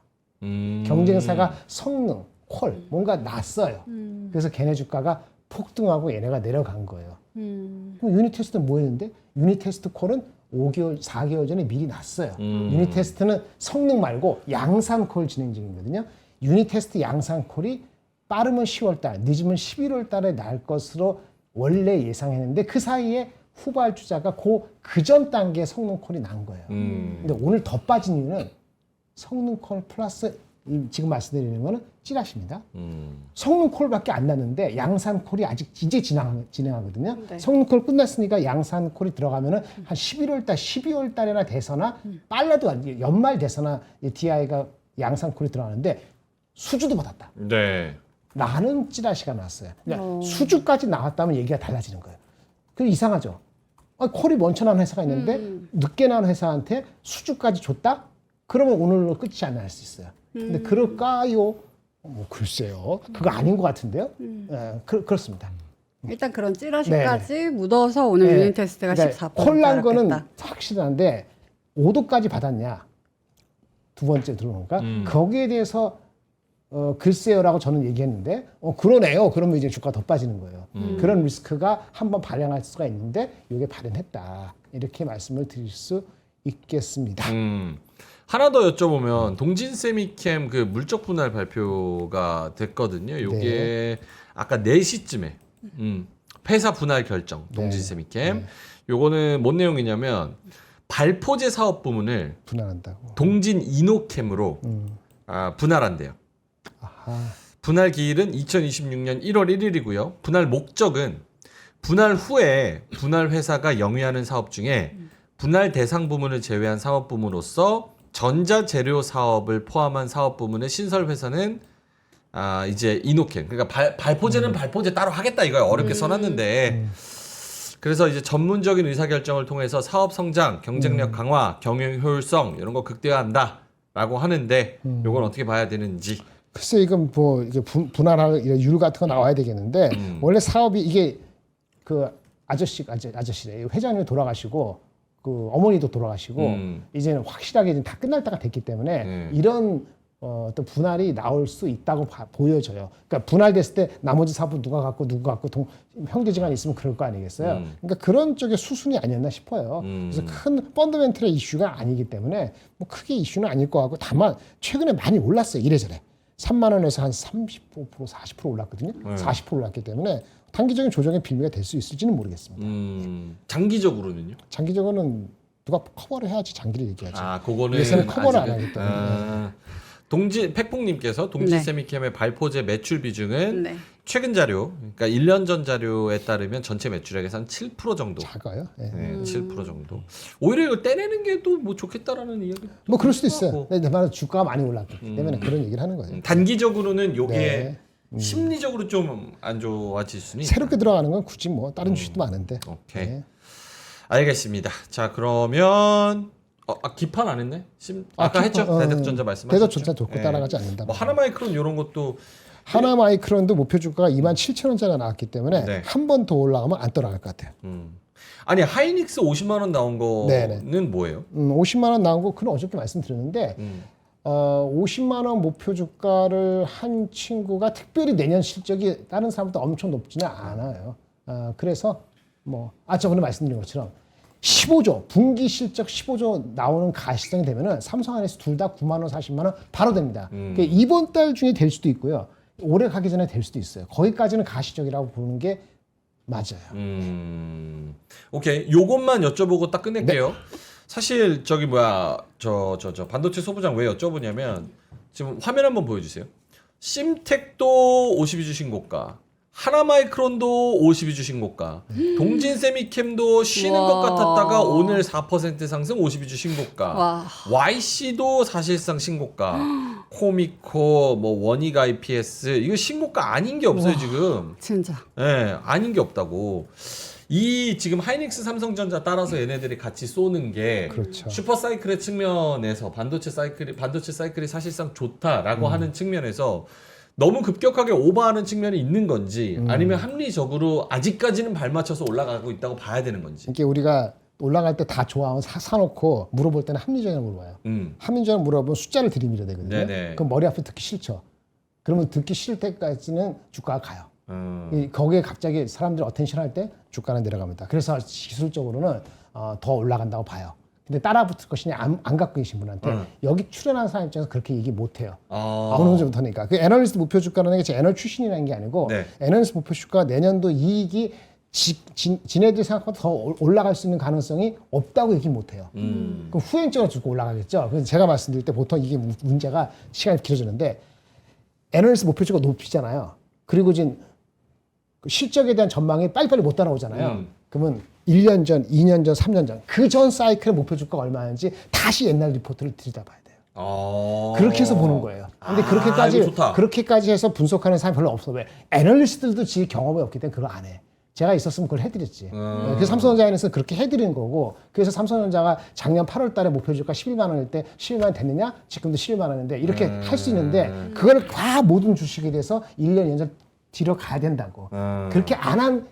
경쟁사가 성능, 콜, 뭔가 났어요. 그래서 걔네 주가가 폭등하고 얘네가 내려간 거예요. 그럼 유니테스트는 뭐 했는데? 유니테스트 콜은 5개월, 4개월 전에 미리 났어요. 유니테스트는 성능 말고 양산 콜 진행 중이거든요. 유니테스트 양산 콜이 빠르면 10월 달, 늦으면 11월 달에 날 것으로 원래 예상했는데 그 사이에 후발주자가 그 전 단계에 성능 콜이 난 거예요. 근데 오늘 더 빠진 이유는 성능 콜 플러스 지금 말씀드리는 거는 찌라시입니다. 성능 콜밖에 안 났는데 양산 콜이 아직 이제 진행하거든요.
네.
성능 콜 끝났으니까 양산 콜이 들어가면은 한 11월 달, 12월 달에나 돼서나 빨라도 연말 돼서나 DI가 양산 콜이 들어가는데 수주도 받았다.
네.
나는 찌라시가 났어요. 그러니까 수주까지 나왔다면 얘기가 달라지는 거예요. 그 이상하죠. 콜이 먼저 나온 회사가 있는데 늦게 나온 회사한테 수주까지 줬다? 그러면 오늘로 끝이 안 날 수 있어요. 근데 그럴까요? 글쎄요. 그거 아닌 것 같은데요. 그렇습니다.
일단 그런 찌라시까지 묻어서 오늘
네.
유니테스트가
그러니까
14%
콜난 거는
하락했다.
확실한데 5도까지 받았냐? 두 번째 들어오니까 거기에 대해서 글쎄요라고 저는 얘기했는데 그러네요. 그러면 이제 주가 더 빠지는 거예요. 그런 리스크가 한번 발생할 수가 있는데 이게 발생했다. 이렇게 말씀을 드릴 수 있겠습니다.
하나 더 여쭤보면 동진세미캠 그 물적 분할 발표가 됐거든요. 요게
네.
아까 4시쯤에 폐사 분할 결정 동진세미캠. 요거는 뭔 내용이냐면 발포제 사업 부문을
분할한다고.
동진 이노캠으로 분할한대요.
아하.
분할 기일은 2026년 1월 1일이고요. 분할 목적은 분할 후에 분할 회사가 영위하는 사업 중에 분할 대상 부문을 제외한 사업 부문으로서 전자재료 사업을 포함한 사업 부문의 신설 회사는 이제 이노캠. 그러니까 발포제는 발포제 따로 하겠다 이거야. 어렵게 써놨는데. 그래서 이제 전문적인 의사결정을 통해서 사업 성장, 경쟁력 강화, 경영 효율성 이런 거 극대화한다라고 하는데 요건 어떻게 봐야 되는지.
글쎄 이건 뭐 이게 분할할 이런 율 같은 거 나와야 되겠는데 원래 사업이 이게 그 아저씨래 회장님이 돌아가시고 그 어머니도 돌아가시고 이제는 확실하게 이제 다 끝날 때가 됐기 때문에 이런 어떤 분할이 나올 수 있다고 보여져요. 그러니까 분할됐을 때 나머지 사부 누가 갖고 형제지간이 있으면 그럴 거 아니겠어요. 그러니까 그런 쪽의 수순이 아니었나 싶어요. 그래서 큰 펀더멘털의 이슈가 아니기 때문에 뭐 크게 이슈는 아닐 것 같고 다만 최근에 많이 올랐어요. 이래저래 3만 원에서 한 35% 40% 올랐거든요. 40% 올랐기 때문에 단기적인 조정의 빌미가 될 수 있을지는 모르겠습니다.
장기적으로는요?
장기적으로는 누가 커버를 해야지 장기를 얘기하지.
아, 그거는
예전에 커버를 안
아직은-
하기 때문에.
팩폭님께서 동진
네.
세미캠의 발포제 매출 비중은
네.
최근 자료, 그러니까 1년 전 자료에 따르면 전체 매출액에서 한 7% 정도.
작아요. 예.
네, 7% 정도. 오히려 이걸 떼내는 게 또 뭐 좋겠다라는 이야기.
뭐 그럴 수도 있어요.
하고.
근데 내 말은 주가가 많이 올랐기 때문에 그런 얘기를 하는 거예요.
단기적으로는 요게
네.
심리적으로 좀 안 좋아질 수는 있다.
새롭게 들어가는 건 굳이 뭐 다른 주식도 많은데.
오케이.
네.
알겠습니다. 자, 그러면 기판 안 했네? 아까 했죠? 대덕전자 말씀하셨죠?
대덕전자 좋고
예.
따라가지 않는다.
뭐 하나마이크론 이런 것도
하나마이크론도 목표 주가가 27,000원짜리가 나왔기 때문에
네.
한 번 더 올라가면 안 떠나갈 것 같아요.
아니 하이닉스 50만 원 나온
네네.
거는 뭐예요?
50만 원 나온 거 그건 어저께 말씀드렸는데 50만 원 목표 주가를 한 친구가 특별히 내년 실적이 다른 사람보다 엄청 높지는 않아요. 그래서 뭐 저번에 말씀드린 것처럼 15조 분기 실적 15조 나오는 가시성이 되면은 삼성 안에서 둘 다 9만 원, 40만 원 바로 됩니다. 그러니까 이번 달 중에 될 수도 있고요. 올해 가기 전에 될 수도 있어요. 거기까지는 가시적이라고 보는 게 맞아요.
오케이. 요것만 여쭤보고 딱 끝낼게요.
네.
사실 저기 뭐야 저 반도체 소부장 왜 여쭤보냐면 지금 화면 한번 보여주세요. 심텍도 52주 신고가, 하나마이크론도 52주 신고가, 동진세미캠도 쉬는
와.
것 같았다가 오늘 4% 상승 52주 신고가,
와.
YC도 사실상 신고가, 코미코, 뭐 원익 IPS 이거 신고가 아닌 게 없어요 지금.
진짜.
예, 아닌 게 없다고. 이 지금 하이닉스 삼성전자 따라서 얘네들이 같이 쏘는 게
그렇죠.
슈퍼 사이클의 측면에서 반도체 사이클이 사실상 좋다라고 하는 측면에서 너무 급격하게 오버하는 측면이 있는 건지 아니면 합리적으로 아직까지는 발맞춰서 올라가고 있다고 봐야 되는 건지.
이게 우리가 올라갈 때 다 좋아하면 사놓고 물어볼 때는 합리적으로 물어봐요. 합리적으로 물어보면 숫자를 들이밀어야 되거든요.
네네.
그럼 머리 앞에 듣기 싫죠. 그러면 듣기 싫을 때까지는 주가가 가요.
음.
거기에 갑자기 사람들이 어텐션 할 때 주가는 내려갑니다. 그래서 기술적으로는 더 올라간다고 봐요. 근데 따라 붙을 것이냐 안 갖고 계신 분한테 여기 출연한 사람 입장에서 그렇게 얘기 못 해요. 어느 정도부터니까. 그 애널리스트 목표 주가라는 게 제 애널 출신이라는 게 아니고
네.
애널리스트 목표 주가 내년도 이익이 지네들이 생각보다 더 올라갈 수 있는 가능성이 없다고 얘기 못 해요. 그럼 후행적으로 주고 올라가겠죠. 그래서 제가 말씀드릴 때 보통 이게 문제가 시간이 길어지는데 애널리스트 목표 주가 높이잖아요. 그리고 지금 실적에 대한 전망이 빨리빨리 못 따라오잖아요. 그러면 1년 전, 2년 전, 3년 전 그 전 사이클의 목표 주가가 얼마인지 다시 옛날 리포트를 들여다봐야 돼요. 그렇게 해서 보는 거예요. 근데
이거 좋다.
그렇게까지 해서 분석하는 사람이 별로 없어. 왜? 애널리스트들도 지 경험이 없기 때문에 그걸 안 해. 제가 있었으면 그걸 해드렸지. 그래서 삼성전자에서는 그렇게 해드리는 거고, 그래서 삼성전자가 작년 8월 달에 목표 주가 11만 원일 때 11만 원 됐느냐? 지금도 11만 원인데 이렇게 할 수 있는데 그걸 다 모든 주식에 대해서 1년 연속 뒤로 가야 된다고. 그렇게 안 한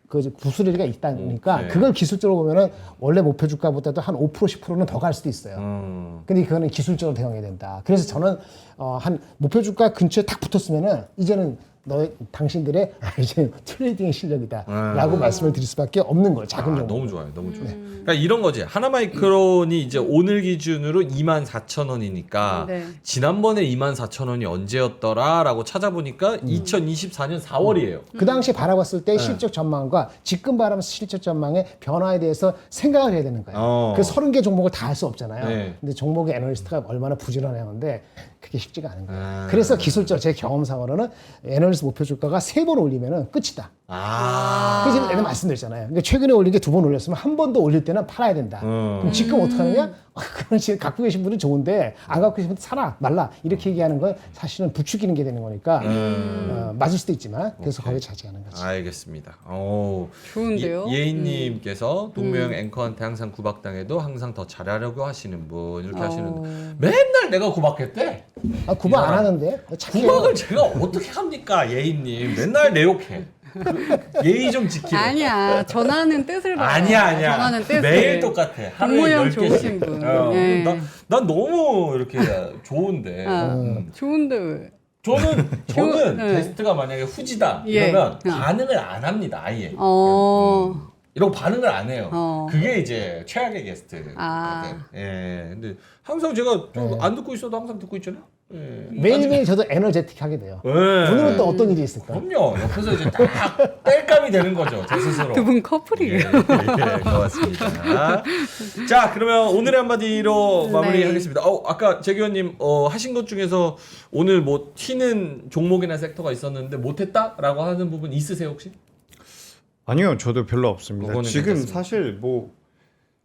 그 구슬이가 있다 보니까
오케이.
그걸 기술적으로 보면은 원래 목표 주가보다도 한 5% 10%는 더 갈 수도 있어요. 근데 그거는 기술적으로 대응해야 된다. 그래서 저는 한 목표 주가 근처에 딱 붙었으면은 이제는 당신들의 이제 트레이딩의 실력이다라고 말씀을 드릴 수밖에 없는 거예요. 작은 정도.
너무 좋아요. 너무 좋아요. 그러니까 이런 거지. 하나마이크론이 이제 오늘 기준으로 24,000원이니까
네.
지난번에 24,000원이 언제였더라라고 찾아보니까 2024년 4월이에요.
그 당시 바라봤을 때 실적 전망과 지금 바라봤을 실적 전망의 변화에 대해서 생각을 해야 되는 거예요. 그 30개 종목을 다 할 수 없잖아요.
네.
근데 종목의 애널리스트가 얼마나 부지런해하는데 그게 쉽지가 않은 거예요. 그래서 기술적 제 경험상으로는 애널리스트 목표 주가가 3번 올리면은 끝이다. 그래서 내가 말씀드렸잖아요. 그러니까 최근에 올린 게 2번 올렸으면 한 번 더 올릴 때는 팔아야 된다. 그럼 지금 어떻게 하느냐? 그런 지금 갖고 계신 분은 좋은데 안 갖고 계신 분은 사라 말라 이렇게 얘기하는 건 사실은 부추기는 게 되는 거니까 맞을 수도 있지만 그래서 거기에 자제하는 거지.
알겠습니다.
좋은데요?
예인님께서 동묘형 앵커한테 항상 구박당해도 항상 더 잘하려고 하시는 분 이렇게 하시는데 맨날 내가 구박했대.
아, 구박 안 하는데? 착해요.
구박을 제가 어떻게 합니까, 예인님? 맨날 내 욕해. 예의 좀 지키래.
아니야. 전하는 뜻을 봐요.
아니야.
전하는 뜻을.
매일 똑같아. 하루에
공모형
10개씩.
좋으신 분. 네.
난 너무 이렇게 좋은데.
좋은데 왜?
저는
네.
게스트가 만약에 후지다
예.
이러면 반응을 안 합니다, 아예. 이러고 반응을 안 해요. 그게 이제 최악의 게스트.
아.
예. 근데 항상 제가 안 듣고 있어도 항상 듣고 있잖아요. 예.
매일매일 저도 에너제틱하게 돼요.
예.
오늘은 또 어떤 일이 있을까?
그럼요. 옆에서 이제 딱 땔감이 되는 거죠, 제 스스로.
두 분 커플이에요.
예, 고맙습니다. 자, 그러면 오늘의 한마디로 마무리하겠습니다. 아까 재규현님 하신 것 중에서 오늘 뭐 튀는 종목이나 섹터가 있었는데 못했다라고 하는 부분 있으세요 혹시?
아니요, 저도 별로 없습니다.
그거는
지금
괜찮습니다.
사실 뭐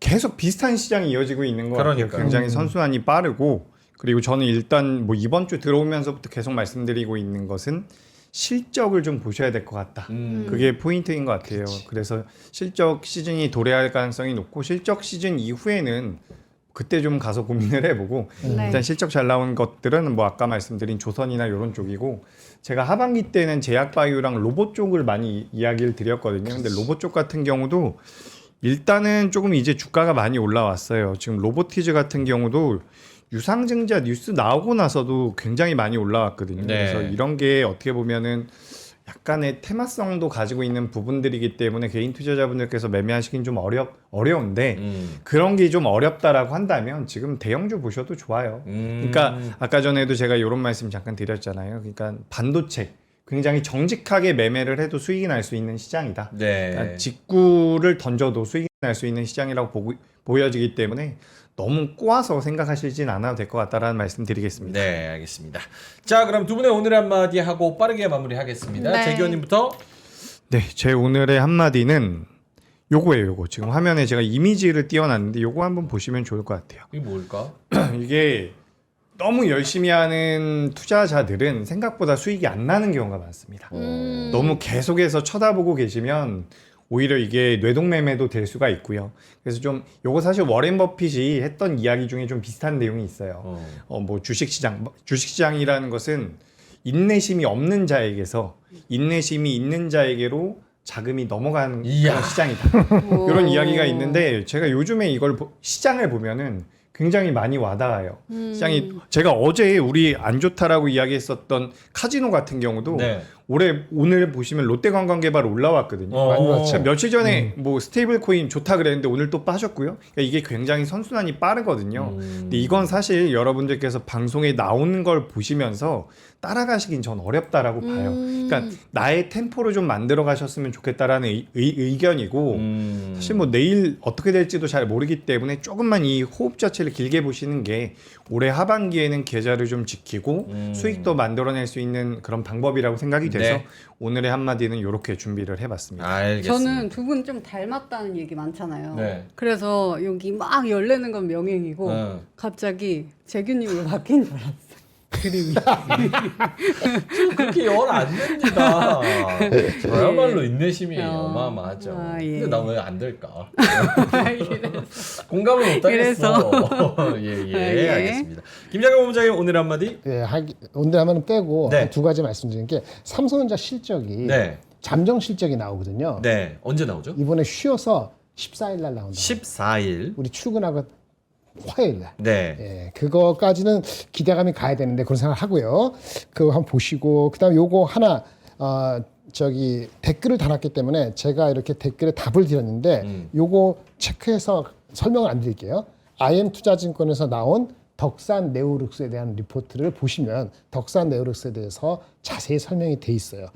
계속 비슷한 시장이 이어지고 있는 것 같아요.
그러니까요.
굉장히 선순환이 빠르고, 그리고 저는 일단 뭐 이번 주 들어오면서부터 계속 말씀드리고 있는 것은 실적을 좀 보셔야 될 것 같다. 그게 포인트인 것 같아요. 그래서 실적 시즌이 도래할 가능성이 높고, 실적 시즌 이후에는 그때 좀 가서 고민을 해보고,
네.
일단 실적 잘 나온 것들은 뭐 아까 말씀드린 조선이나 이런 쪽이고, 제가 하반기 때는 제약바이오랑 로봇 쪽을 많이 이야기를 드렸거든요. 근데 로봇 쪽 같은 경우도 일단은 조금 이제 주가가 많이 올라왔어요. 지금 로보티즈 같은 경우도 유상증자 뉴스 나오고 나서도 굉장히 많이 올라왔거든요.
네.
그래서 이런 게 어떻게 보면은 약간의 테마성도 가지고 있는 부분들이기 때문에 개인 투자자분들께서 매매하시긴 좀 어려운데, 그런 게 좀 어렵다라고 한다면 지금 대형주 보셔도 좋아요. 그러니까 아까 전에도 제가 이런 말씀 잠깐 드렸잖아요. 그러니까 반도체 굉장히 정직하게 매매를 해도 수익이 날 수 있는 시장이다.
네.
그러니까 직구를 던져도 수익이 날 수 있는 시장이라고 보여지기 때문에 너무 꼬아서 생각하시진 않아도 될 것 같다라는 말씀 드리겠습니다.
네, 알겠습니다. 자, 그럼 두 분의 오늘의 한마디 하고 빠르게 마무리하겠습니다.
네.
재규현님부터.
네, 제 오늘의 한마디는 요거예요. 요거 지금 화면에 제가 이미지를 띄워놨는데 요거 한번 보시면 좋을 것 같아요.
이게 뭘까?
이게 너무 열심히 하는 투자자들은 생각보다 수익이 안 나는 경우가 많습니다. 너무 계속해서 쳐다보고 계시면 오히려 이게 뇌동매매도 될 수가 있고요. 그래서 좀 요거 사실 워렌 버핏이 했던 이야기 중에 좀 비슷한 내용이 있어요. 뭐 주식시장이라는 것은 인내심이 없는 자에게서 인내심이 있는 자에게로 자금이 넘어가는 그런 시장이다. 이런 이야기가 있는데, 제가 요즘에 이걸 시장을 보면은 굉장히 많이 와닿아요. 시장이, 제가 어제 우리 안 좋다라고 이야기했었던 카지노 같은 경우도
네.
오늘 보시면 롯데관광개발 올라왔거든요.
많이 왔죠.
며칠 전에 뭐 스테이블 코인 좋다 그랬는데 오늘 또 빠졌고요. 그러니까 이게 굉장히 선순환이 빠르거든요. 근데 이건 사실 여러분들께서 방송에 나오는 걸 보시면서 따라가시긴 전 어렵다라고 봐요. 그러니까 나의 템포를 좀 만들어 가셨으면 좋겠다라는 의견이고, 사실 뭐 내일 어떻게 될지도 잘 모르기 때문에 조금만 이 호흡 자체를 길게 보시는 게 올해 하반기에는 계좌를 좀 지키고 수익도 만들어낼 수 있는 그런 방법이라고 생각이 돼서
네.
오늘의 한마디는 이렇게 준비를 해봤습니다.
알겠습니다.
저는 두 분 좀 닮았다는 얘기 많잖아요.
네.
그래서 여기 막 열내는 건 명예이고 갑자기 재규님으로 바뀐 줄 알았어요. 그림이.
그렇게 열 안 됩니다. 저야말로 인내심이
어.
어마어마하죠.
아, 예.
근데 나 왜 안 될까?
이래서.
공감을 못 하겠어. 예,
예.
알겠습니다. 김장현 본부장님 오늘 한마디?
네, 오늘 하면 빼고
네.
한두 가지 말씀드린 게, 삼성전자 실적이
네.
잠정 실적이 나오거든요.
네. 언제 나오죠?
이번에 쉬어서 14일 날 나온다.
14일.
우리 출근하고 화요일 날.
네.
예, 그거까지는 기대감이 가야 되는데 그런 생각을 하고요. 그거 한번 보시고, 그다음에 요거 하나 저기 댓글을 달았기 때문에 제가 이렇게 댓글에 답을 드렸는데 요거 체크해서 설명을 안 드릴게요. IM투자증권에서 나온 덕산 네오룩스에 대한 리포트를 보시면 덕산 네오룩스에 대해서 자세히 설명이 돼 있어요.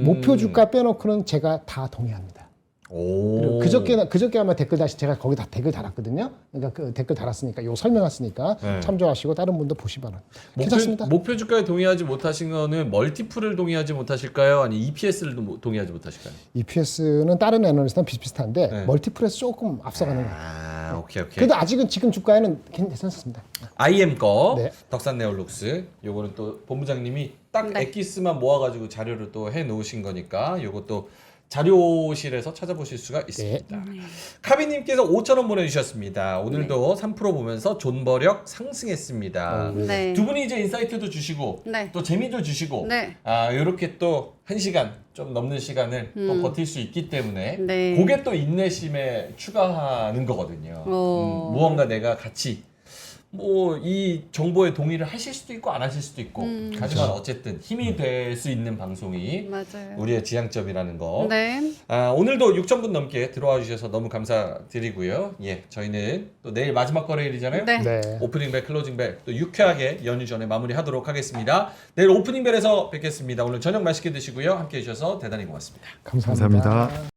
목표 주가 빼놓고는 제가 다 동의합니다.
오.
그리고 그저께 아마 제가 거기다 댓글 달았거든요. 그러니까 그 댓글 달았으니까 요 설명했으니까
네.
참조하시고 다른 분도 보시기 바랍니다. 괜찮습니다.
목표 주가에 동의하지 못하신 거는 멀티플을 동의하지 못하실까요? 아니 EPS를 동의하지 못하실까요?
EPS는 다른 애널리스트랑 비슷비슷한데
네.
멀티플에서 조금 앞서가는 거예요.
아, 오케이.
그래도 아직은 지금 주가에는 괜찮습니다.
IM 거
네.
덕산 네올룩스 요거는 또 본부장님이 딱
네.
엑기스만 모아가지고 자료를 또 해 놓으신 거니까 요것도 자료실에서 찾아보실 수가 있습니다. 카비님께서 5,000원 보내주셨습니다. 오늘도 3% 보면서 존버력 상승했습니다.
네.
두 분이 이제 인사이트도 주시고
네.
또 재미도 주시고
네.
이렇게 또 1시간 좀 넘는 시간을 또 버틸 수 있기 때문에
네.
그게 또 인내심에 추가하는 거거든요. 무언가 내가 같이 뭐 이 정보에 동의를 하실 수도 있고 안 하실 수도 있고 하지만 어쨌든 힘이 될 수 있는 방송이
맞아요.
우리의 지향점이라는 거.
네.
오늘도 6,000분 넘게 들어와 주셔서 너무 감사드리고요. 예, 저희는 또 내일 마지막 거래일이잖아요.
네.
네.
오프닝 벨, 클로징 벨 또 유쾌하게 연휴 전에 마무리하도록 하겠습니다. 내일 오프닝 벨에서 뵙겠습니다. 오늘 저녁 맛있게 드시고요. 함께 해주셔서 대단히 고맙습니다.
감사합니다.
감사합니다.